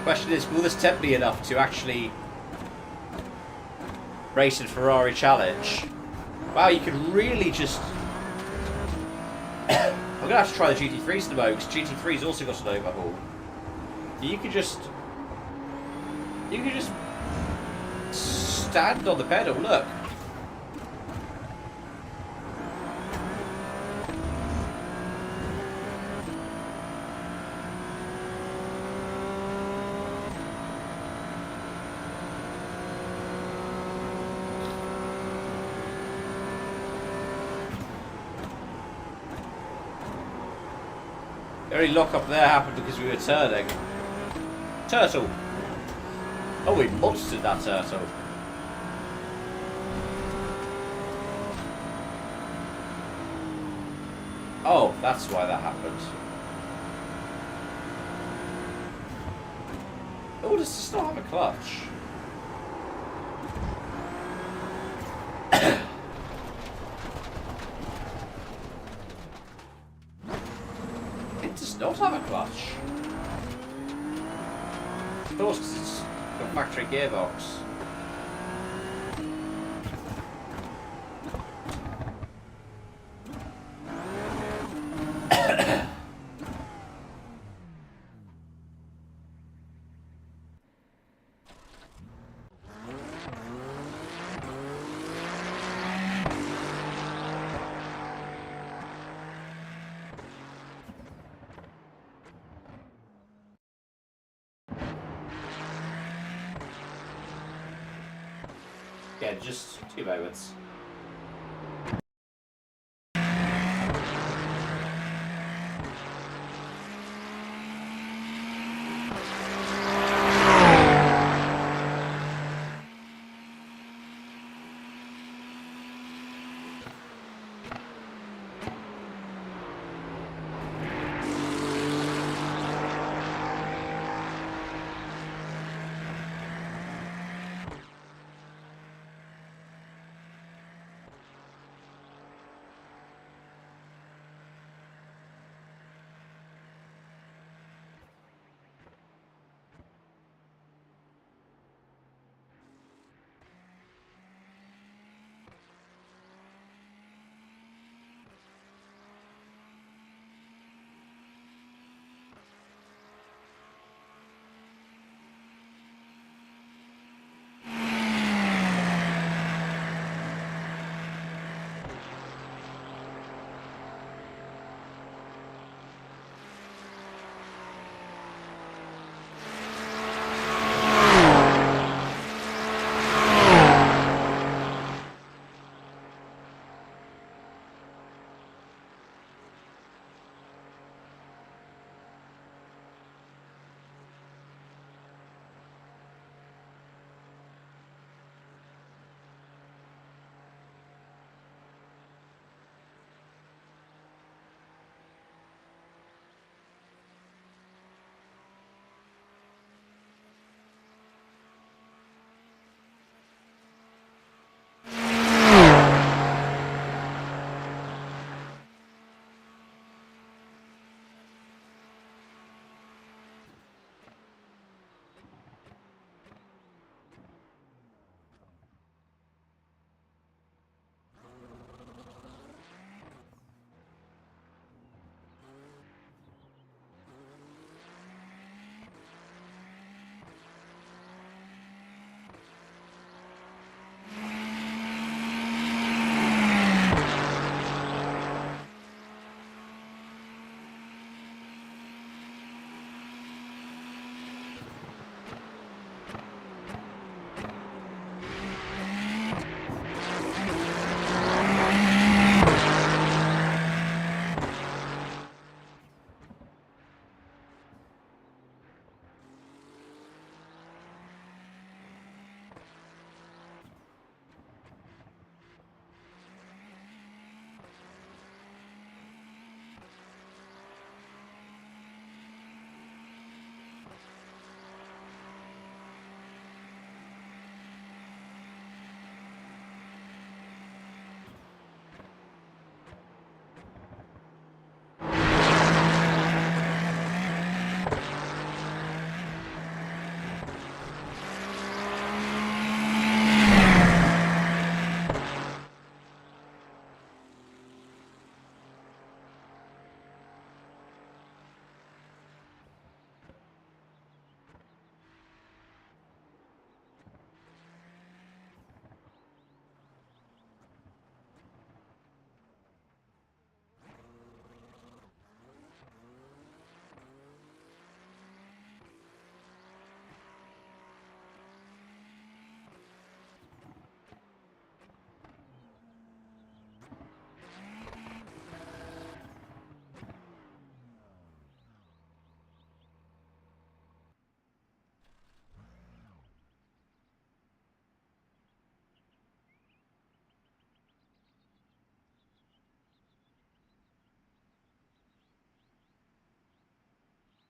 Question is, will this temp be enough to actually race in Ferrari Challenge? Wow, you can really just... I'm going to have to try the GT3s in a moment, because GT3's also got an overhaul. You can just stand on the pedal, look. The only lock up there happened because we were turning. Turtle! Oh, we monstered that turtle. Oh, that's why that happened. Oh, does this not have a clutch? It does not have a clutch. Of course, because it's got a factory gearbox. Yeah, just 2 moments.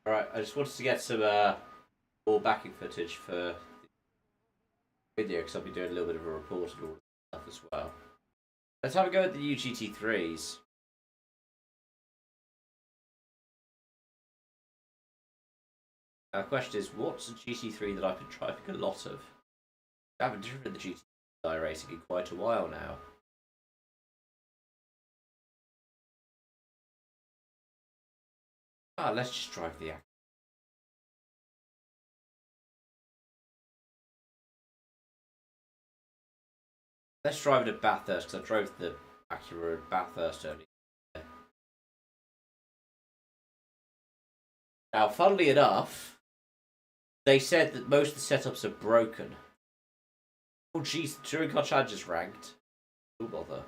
Alright, I just wanted to get some more backing footage for the video because I'll be doing a little bit of a report and all that stuff as well. Let's have a go at the UGT3s. Now the question is, what's a GT3 that I've been driving a lot of? I haven't driven the GT3 iRacing in quite a while now. Let's just drive the Acura. Let's drive it at Bathurst, because I drove the Acura at Bathurst earlier. Now, funnily enough, they said that most of the setups are broken. Oh jeez, the Touring Car Challenge is ranked. Who bother?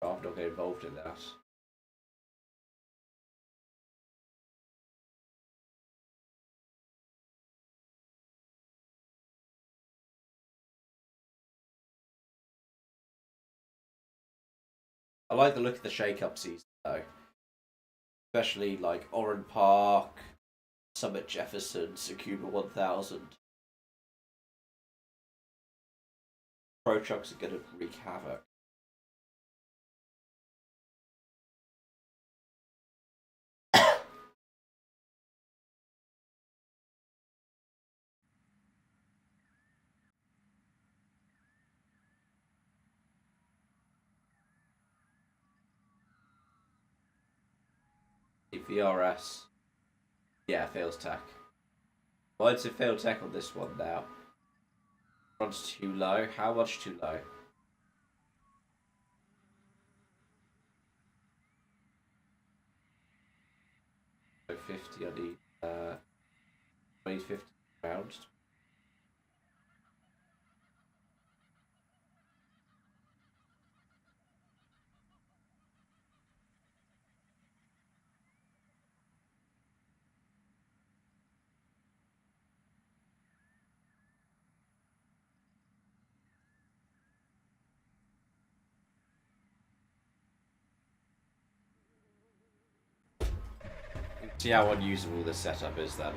I'm not getting involved in that. I like the look of the shake-up season though. Especially like Oran Park, Summit Jefferson, Tsukuba 1000. Pro trucks are going to wreak havoc. VRS. Yeah, fails tech. Why does it fail tech on this one now? Front's too low. How much too low? So 50 on the 2050 rounds. See how unusable this setup is then.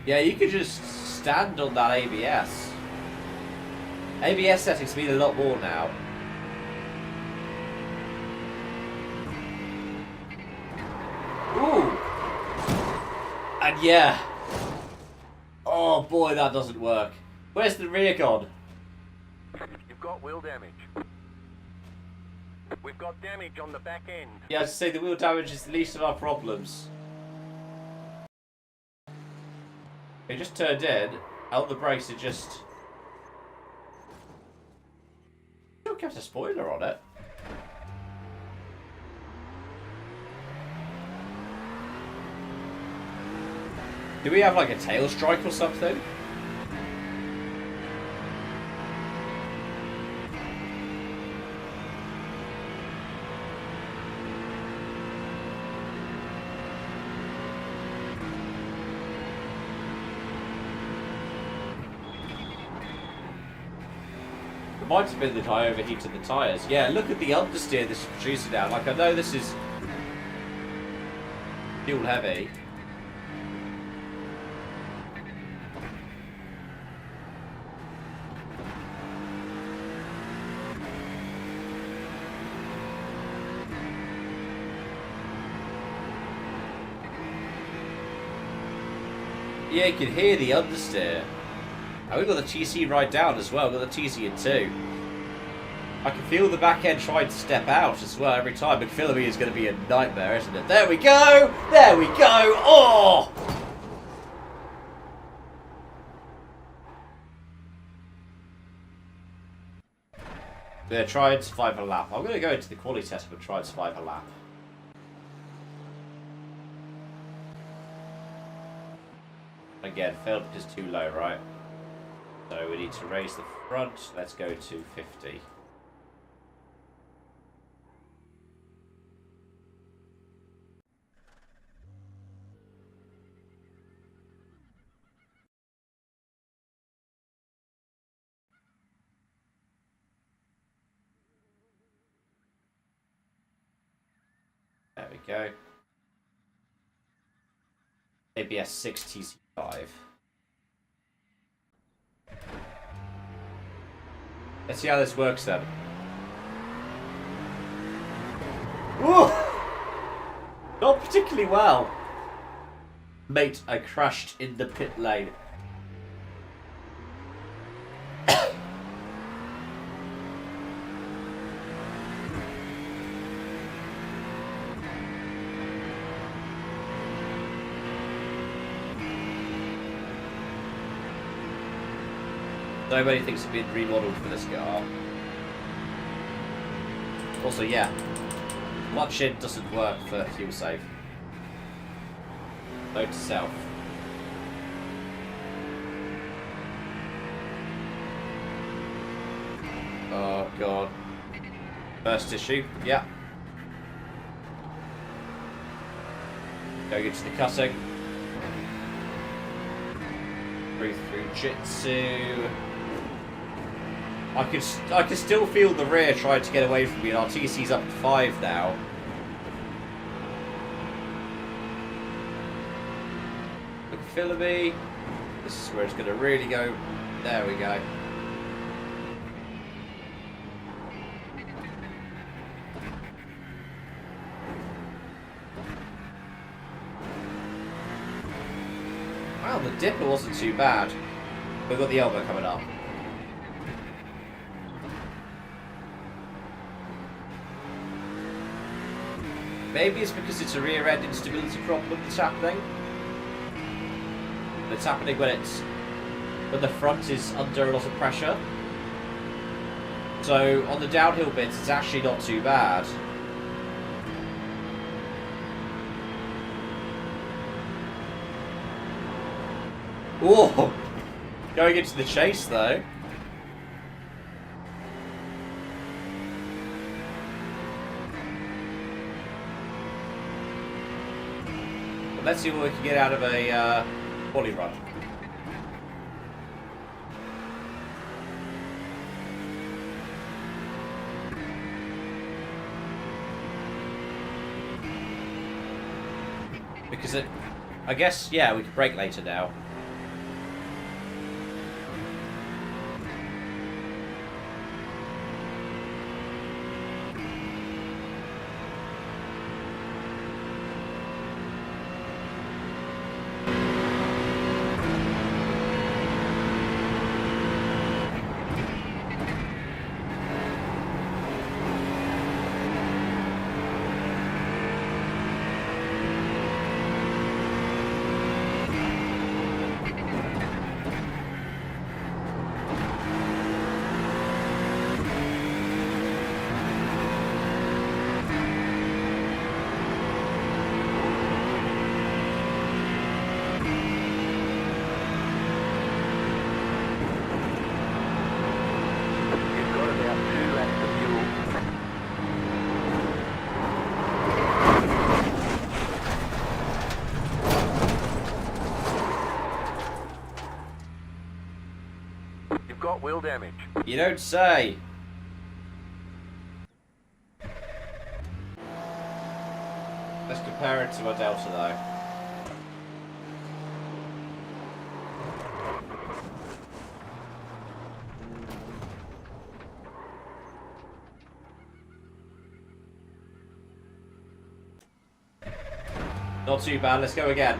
Yeah, you could just stand on that ABS. ABS settings mean a lot more now. Ooh! And yeah. Oh boy, that doesn't work. Where's the rear gone? You've got wheel damage. We've got damage on the back end. Yeah, I'd say the wheel damage is the least of our problems. It just turned in. Out the brakes, it just... Still kept a spoiler on it. Do we have like a tail strike or something? Might have been that I overheated the tyres. Yeah, look at the understeer this is producing now. Like, I know this is fuel heavy. Yeah, you can hear the understeer. And we've got the TC right down as well. We've got the TC in 2. I can feel the back end trying to step out as well every time. McPhillamy is going to be a nightmare, isn't it? There we go! There we go! Oh! Yeah, try and survive a lap. I'm going to go into the quality test and try and survive a lap. Again, failed because too low, right? So we need to raise the front. Let's go to 50. There we go. ABS 6 TC5. Let's see how this works then. Ooh! Not particularly well. Mate, I crashed in the pit lane. Nobody thinks it's been remodeled for this car. Also, yeah, clutch in doesn't work for fuel save. Note to self. Oh god. First issue, yeah. Going into the cutting. Breathe through Jitsu. I can still feel the rear trying to get away from me, and our TC's up to 5 now. Look, feel me. This is where it's going to really go. There we go. Wow, the dipper wasn't too bad. We've got the elbow coming up. Maybe it's because it's a rear end instability problem that's happening. It's happening when the front is under a lot of pressure. So on the downhill bits, it's actually not too bad. Whoa! Going into the chase though. Let's see what we can get out of a quali run. Because I guess, yeah, we can brake later now. Got wheel damage. You don't say. Let's compare it to a Delta though. Not too bad, let's go again.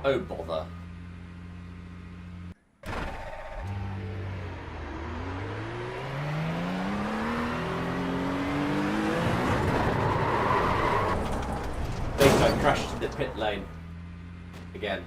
Oh, bother. Think I crashed in the pit lane again.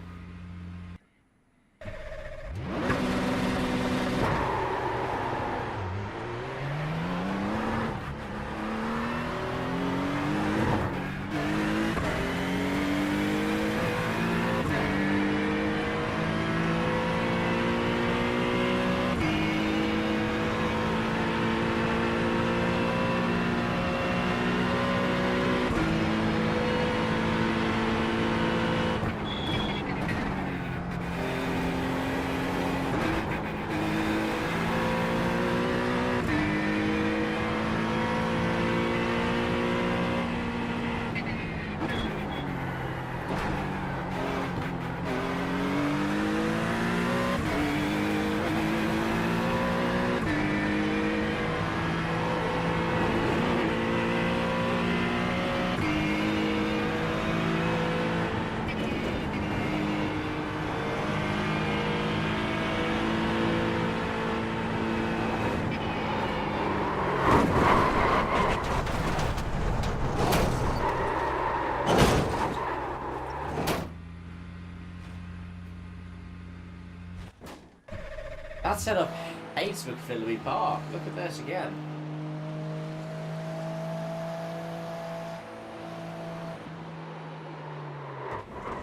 That setup hates McPhilby Park. Look at this again.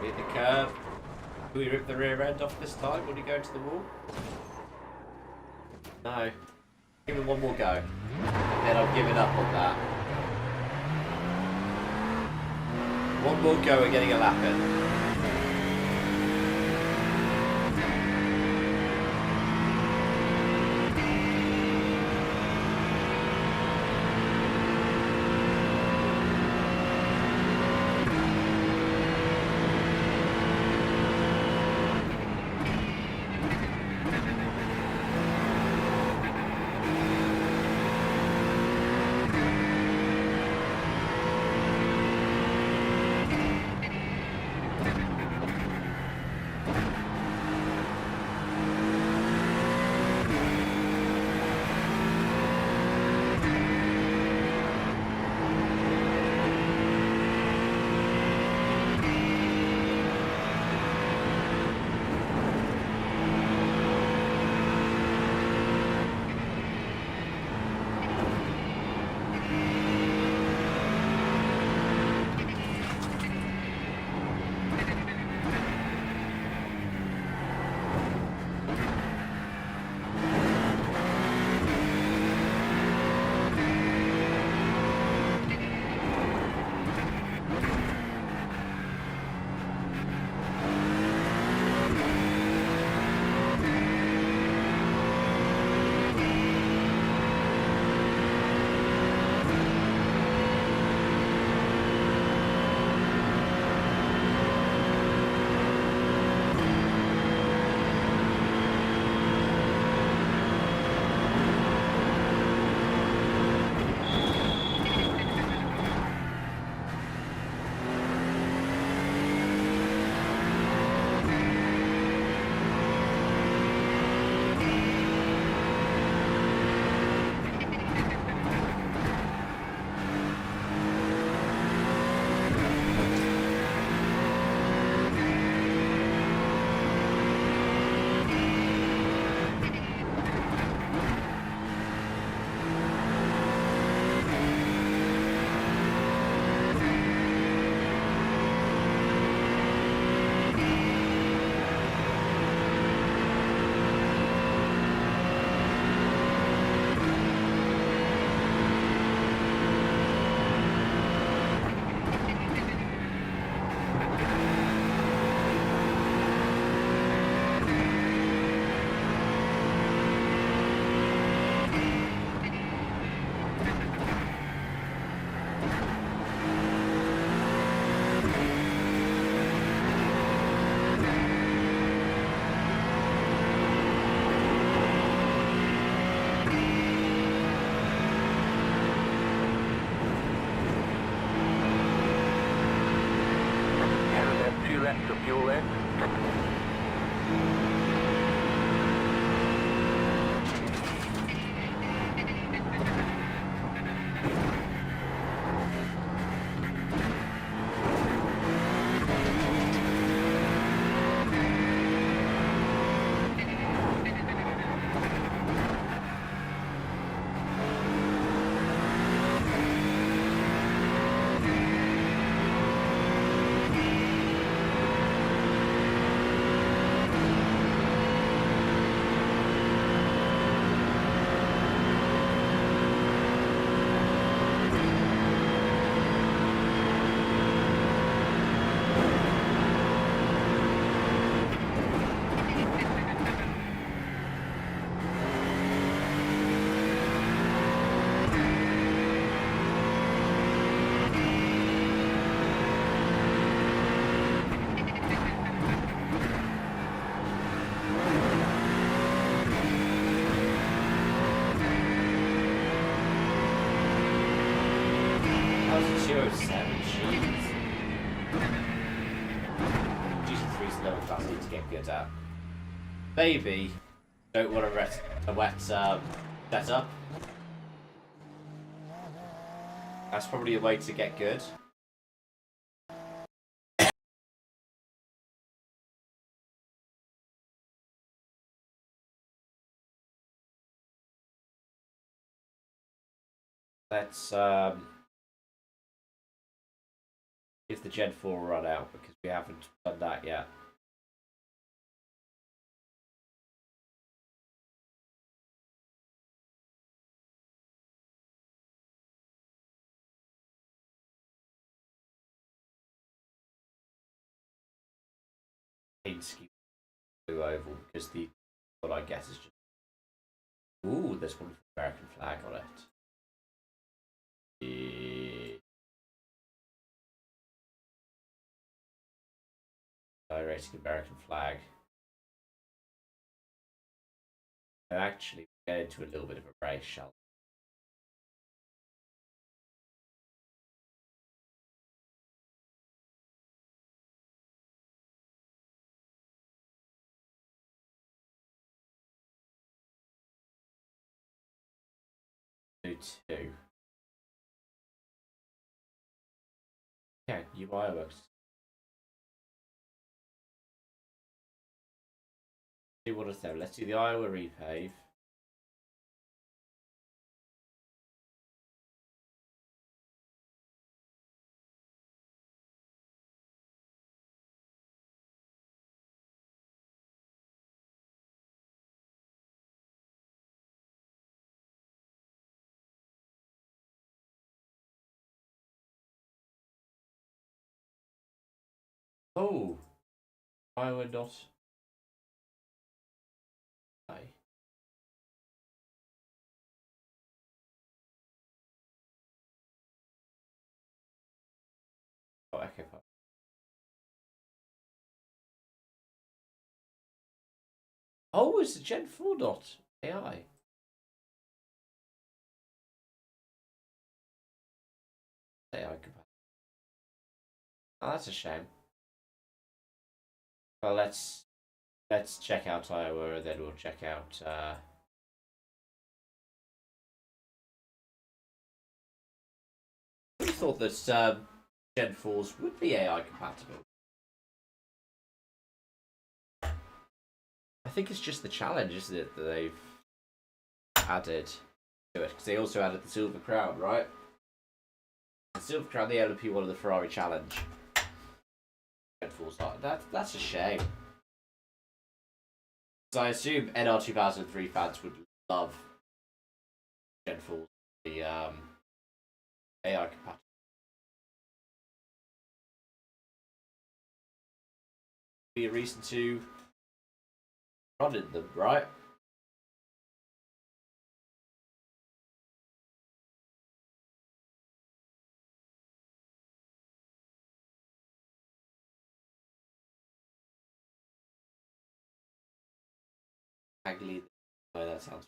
Hit the curb. Do we rip the rear end off this time? Will he go to the wall? No. Give him one more go. Then I've given up on that. One more go at getting a lap in. Fuel in. Maybe don't want a wet setup. That's probably a way to get good. Let's give the Gen 4 run out because we haven't done that yet. Scheme blue oval because the what I guess is just ooh, there's one with the American flag on it. iRacing American flag. Actually, we get into a little bit of a race, shall we? 2-2. Yeah, UI works. See what is there. Let's do the Iowa repave. Oh, Iowa not. Oh, okay, fine. Oh, it's a Gen 4 dot AI. AI compatible. Oh, that's a shame. Well, let's check out Iowa and then we'll check out. We thought that Gen 4s would be AI compatible. I think it's just the challenge, isn't it, that they've added to it? Because they also added the Silver Crown, right? The Silver Crown, the LMP one of the Ferrari Challenge. Gen 4s are. That's a shame. So I assume NR 2003 fans would love Gen 4s, the AI compatible. Be a reason to run in them, right? Hagley. Oh, that sounds.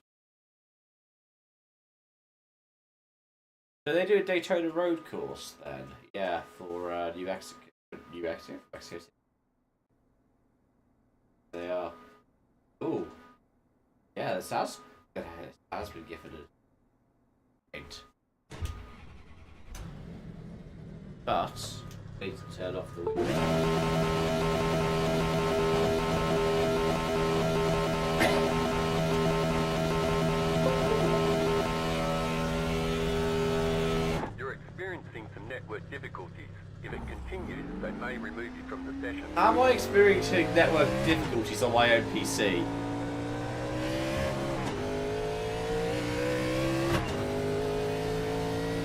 So they do a Daytona road course then, yeah, for New Mexico. New Mexico. has been given a hint. But I need to turn off the window. You're experiencing some network difficulties. If it continues, they may remove you from the session. Am I experiencing network difficulties on my own PC?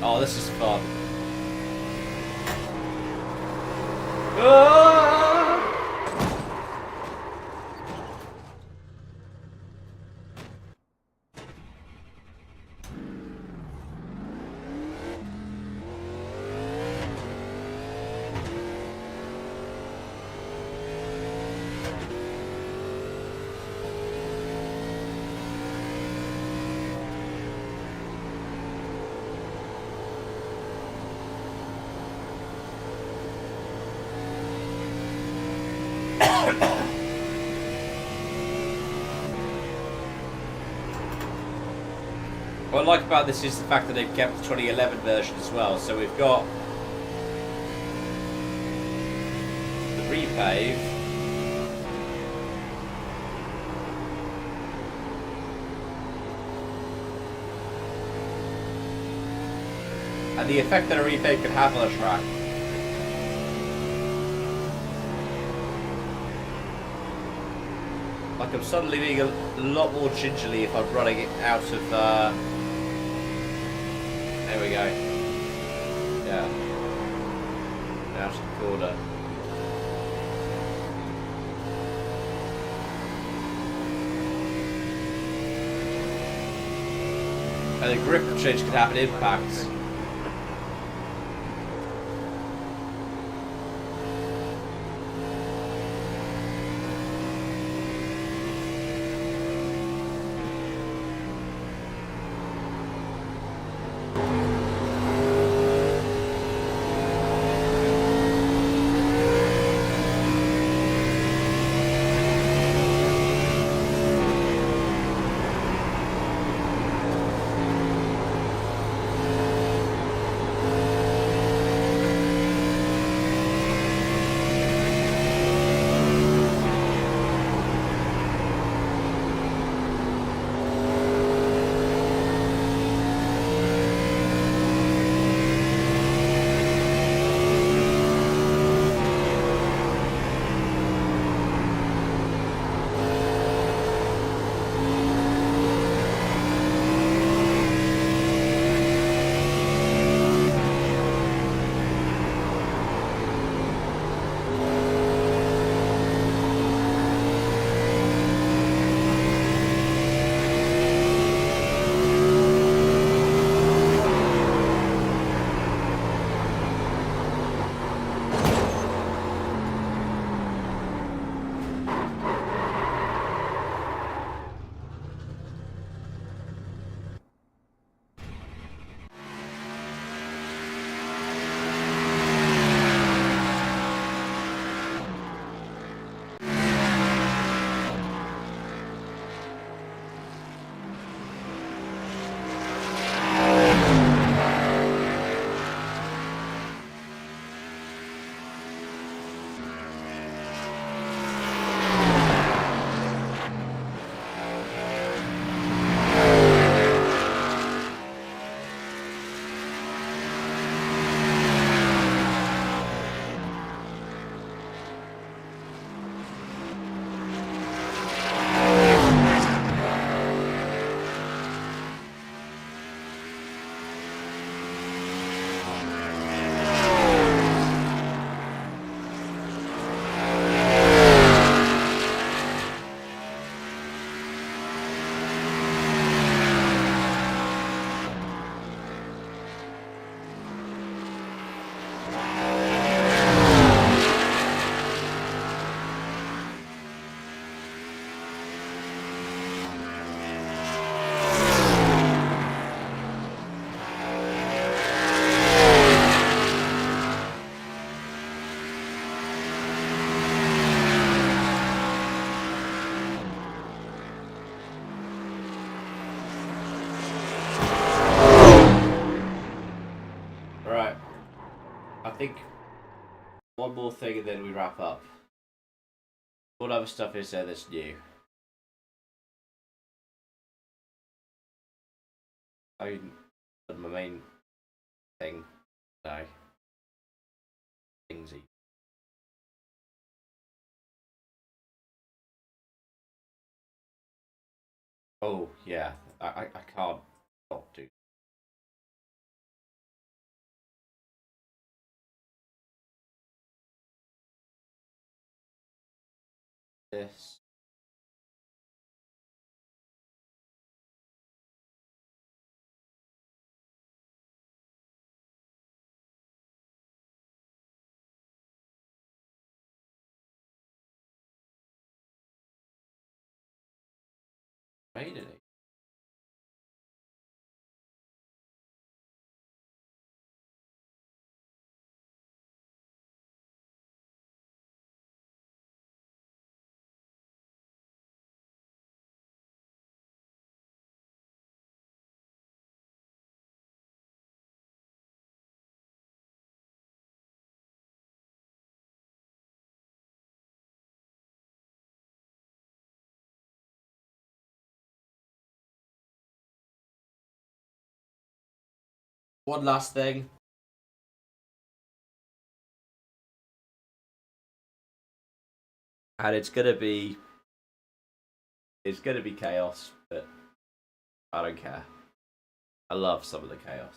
Oh, this is fun. Ah! What I like about this is the fact that they've kept the 2011 version as well. So we've got the repave, and the effect that a repave can have on a track. Like I'm suddenly being a lot more gingerly if I'm running it out of there we go. Yeah. Out of the corner. And the grip change can have an impact. thing and then we wrap up. What other stuff is there that's new? I mean, my main thing today. Thingsy. Oh, yeah. I can't not do. This. Made it. One last thing. And it's gonna be chaos, but I don't care. I love some of the chaos.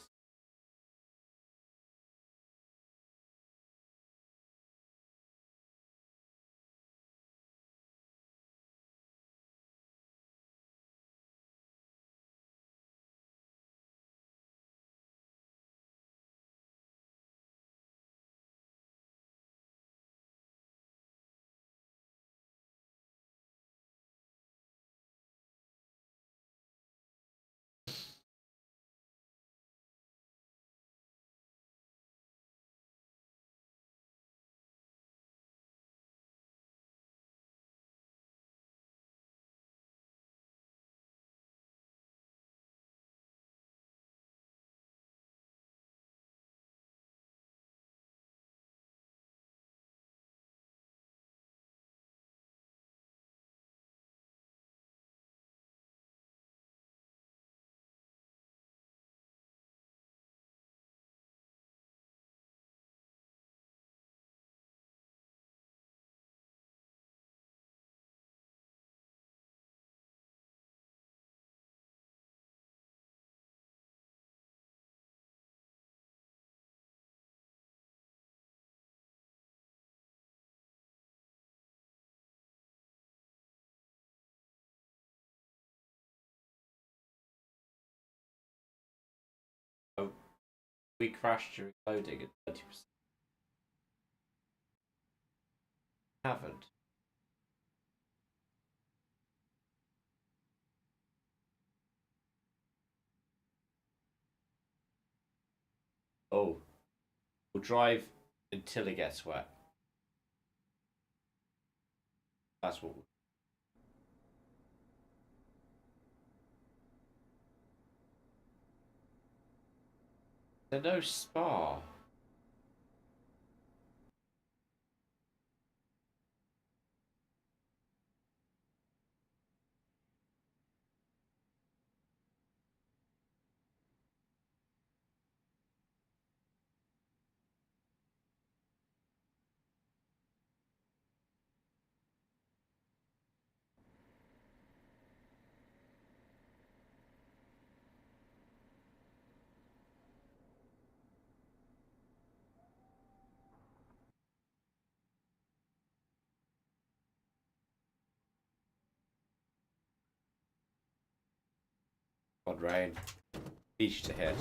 Oh, we crashed during loading at 20%. Haven't. Oh, we'll drive until it gets wet. That's what. There's no spa. God, rain. Beach to hit.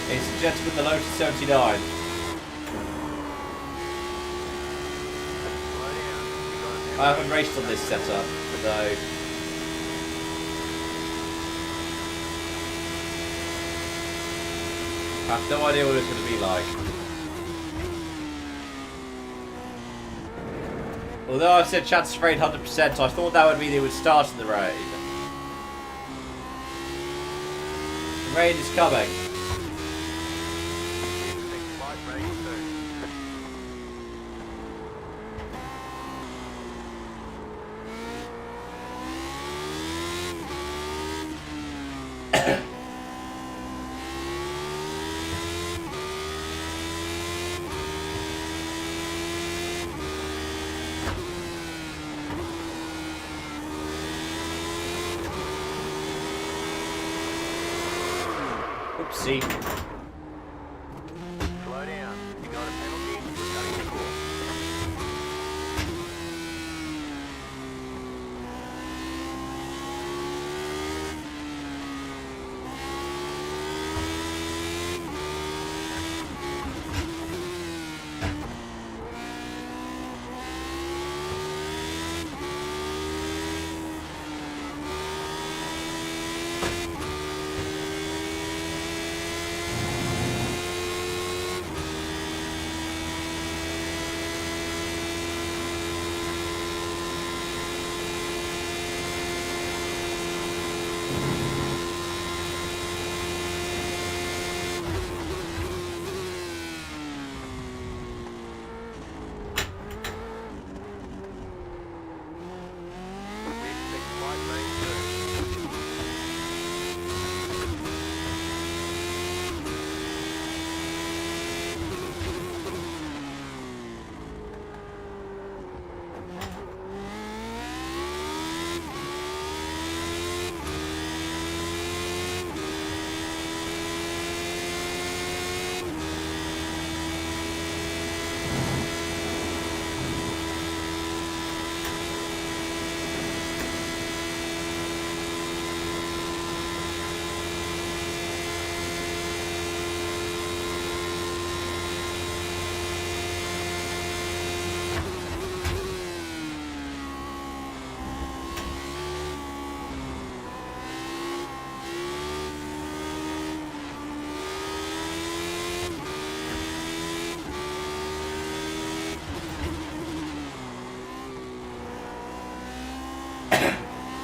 Ladies and gentlemen, the Lotus 79. I haven't raced on this setup, so I have no idea what it's going to be like. Although I said chance of rain 100%, I thought that would mean it would start in the rain. The rain is coming. Expect light rain soon. Oopsie. Slow down. You got a penalty? We're cutting the course. We expect light rain soon.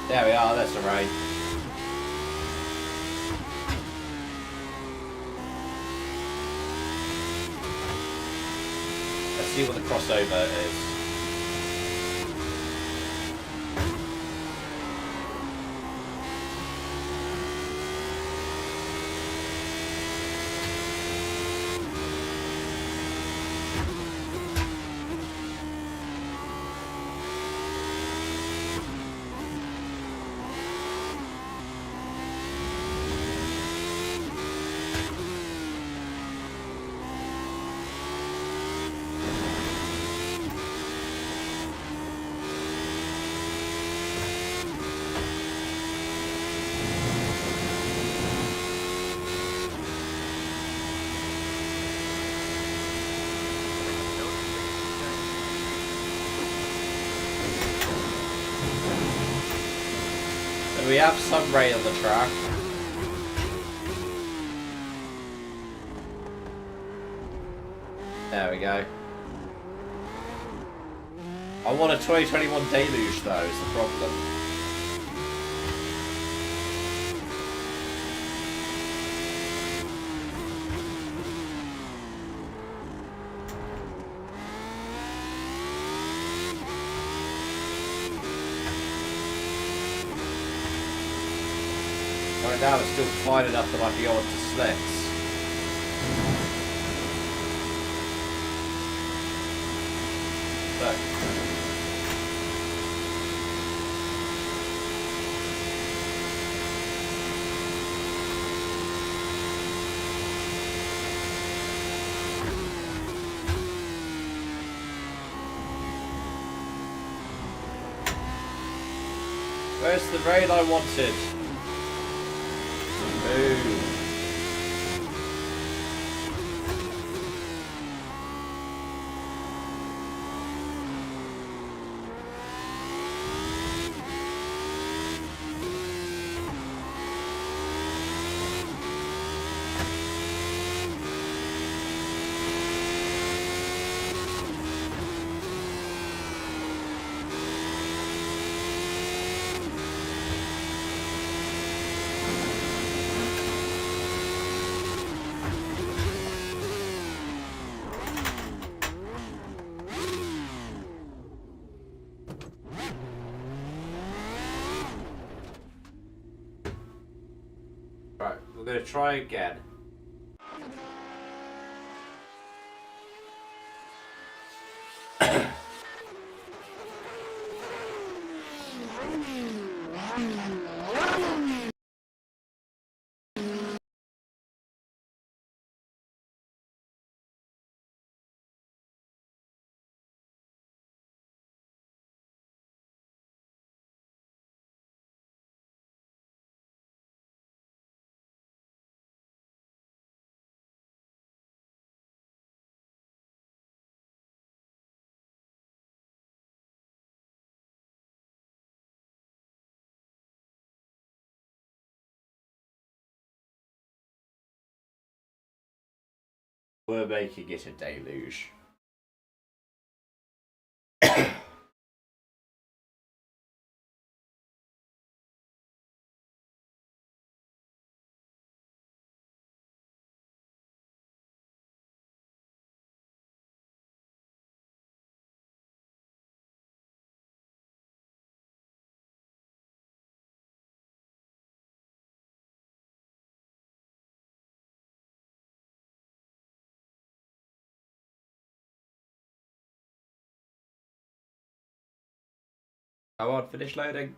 There we are, that's the rain. Let's see what the crossover is. We have some rain on the track. There we go. I want a 2021 deluge though, is the problem. Right now it's still fine enough that I can go on to slicks. Look. Where's the raid I wanted? Ooh. going to try again. We're making it a deluge. Come on, finish loading.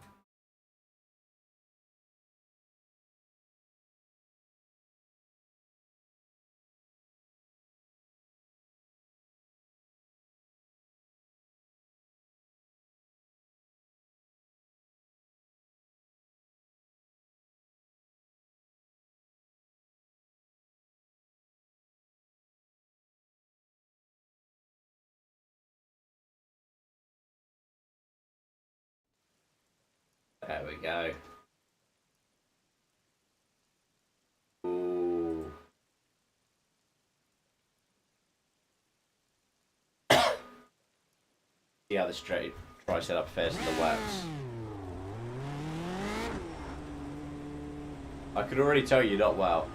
There we go. Ooh. See how the straight try setup fares in the works. I could already tell you not well.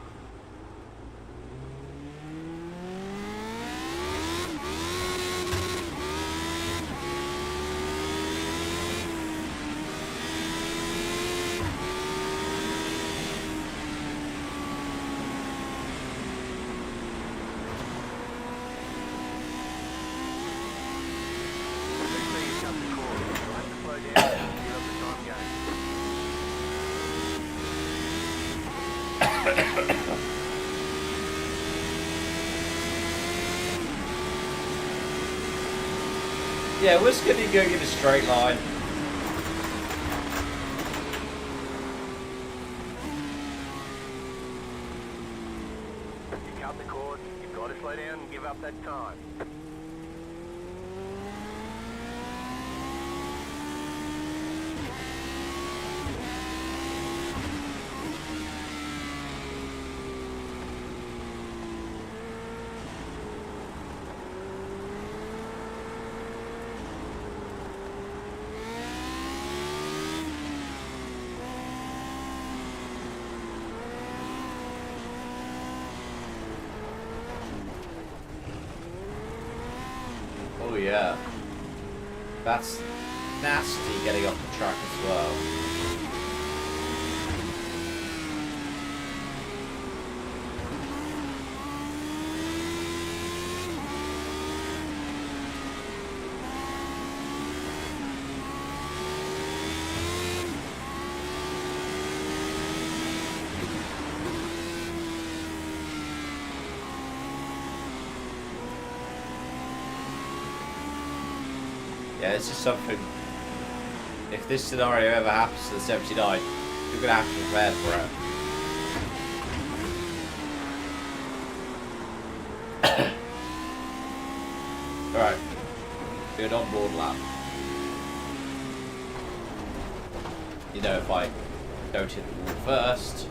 Yeah, we're just going to go in a straight line. You cut the cord, you've got to slow down and give up that time. Oh yeah. That's nasty getting off the track as well. Yeah, it's just something. If this scenario ever happens to the 79, you're gonna have to prepare for it. Alright. Good on-board lap. You know, if I don't hit the wall first.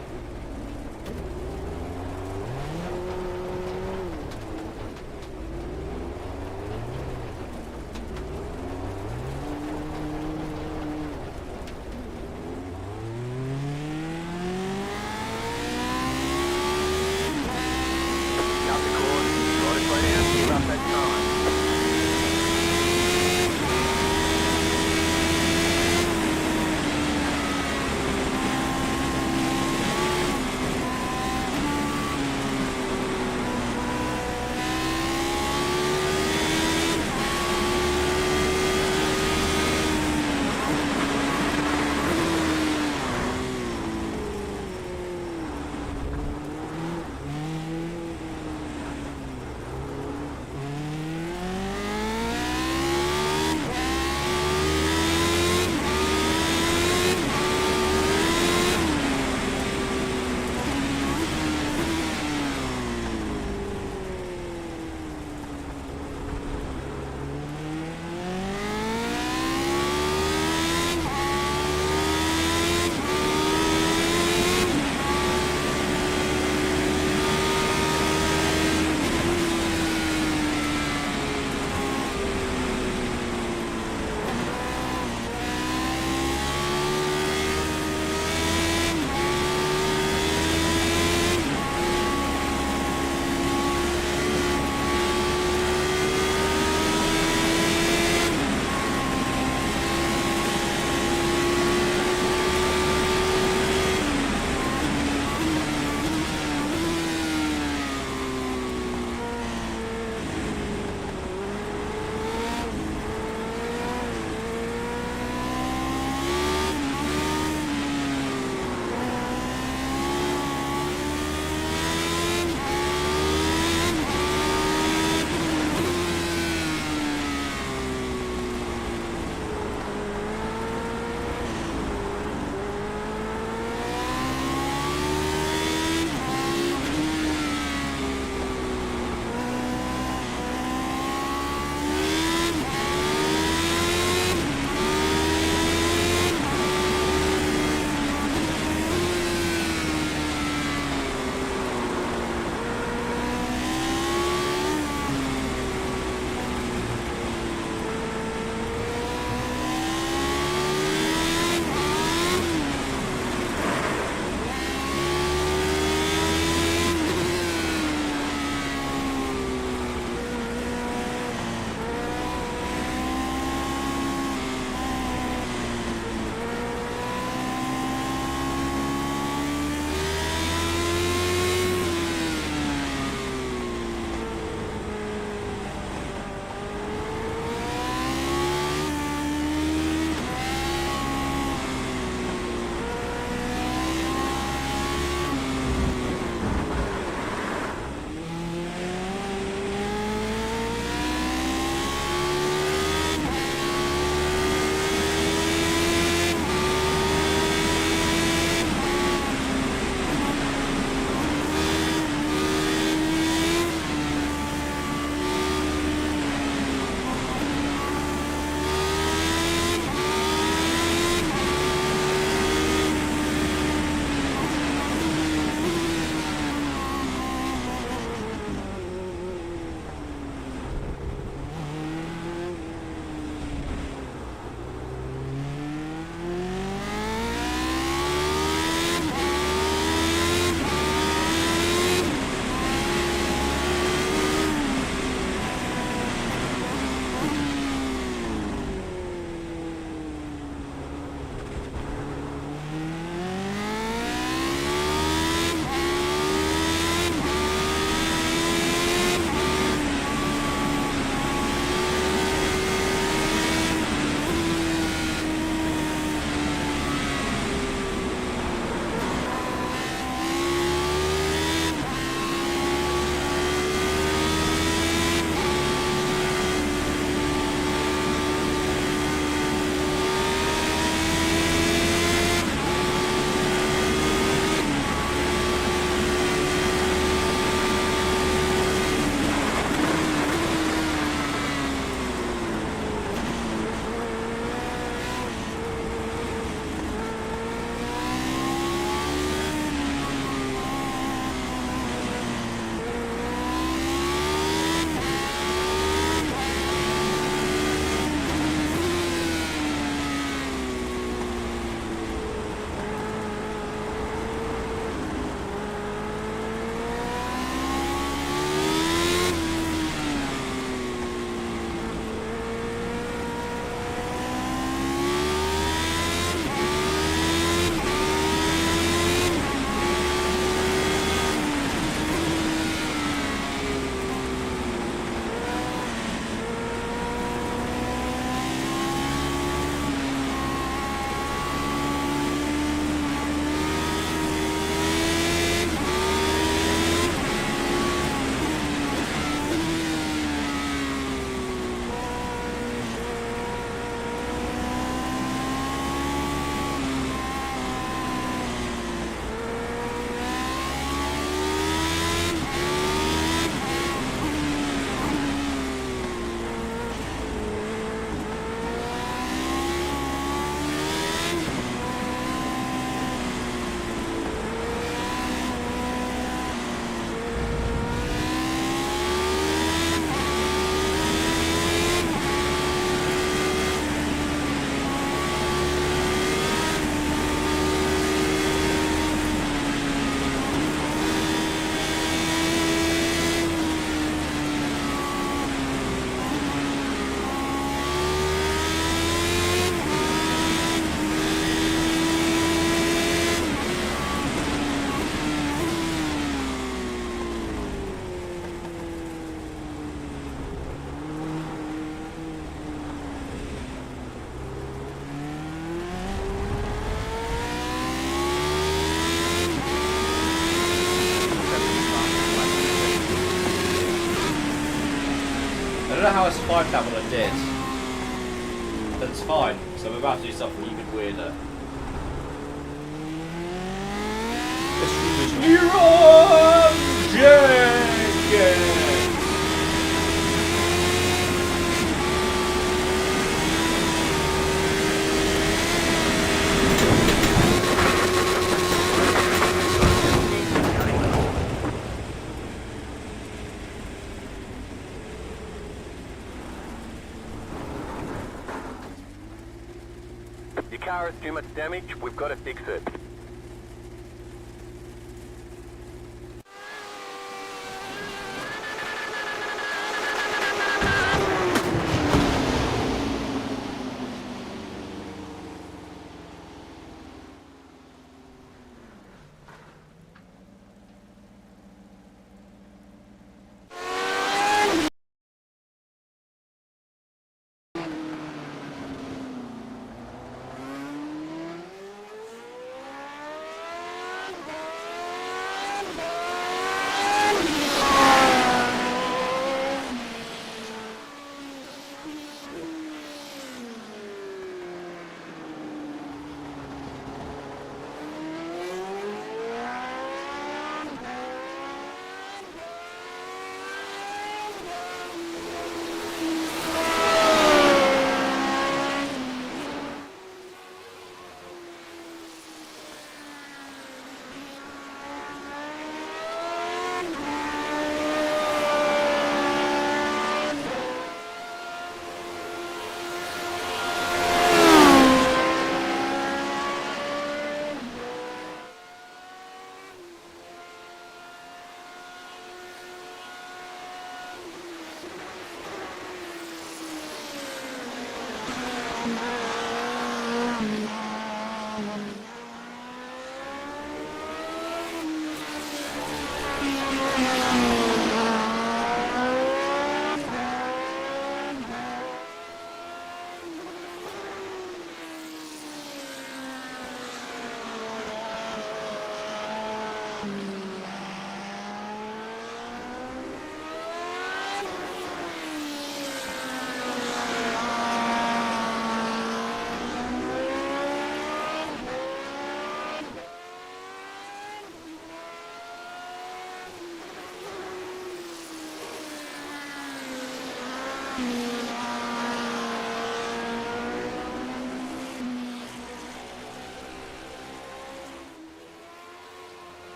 don't know how I survived that, but I did. That's fine, so I'm about to do something even weirder. This is Your car has too much damage. We've got to fix it.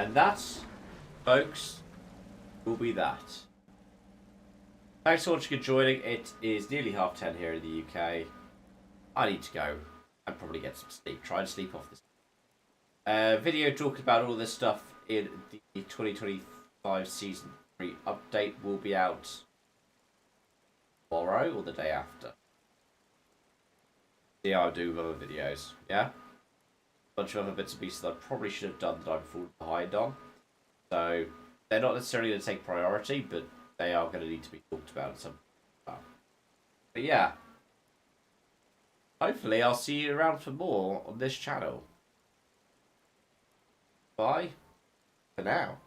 And that, folks, will be that. Thanks so much for joining. It is nearly 10:30 here in the UK. I need to go and probably get some sleep. Try and sleep off this. Video talking about all this stuff in the 2025 Season 3 update will be out tomorrow or the day after. See how I do with other videos, yeah? Bunch of other bits and pieces that I probably should have done that I'm falling behind on. So, they're not necessarily going to take priority, but they are going to need to be talked about at some point. But yeah, hopefully I'll see you around for more on this channel. Bye for now.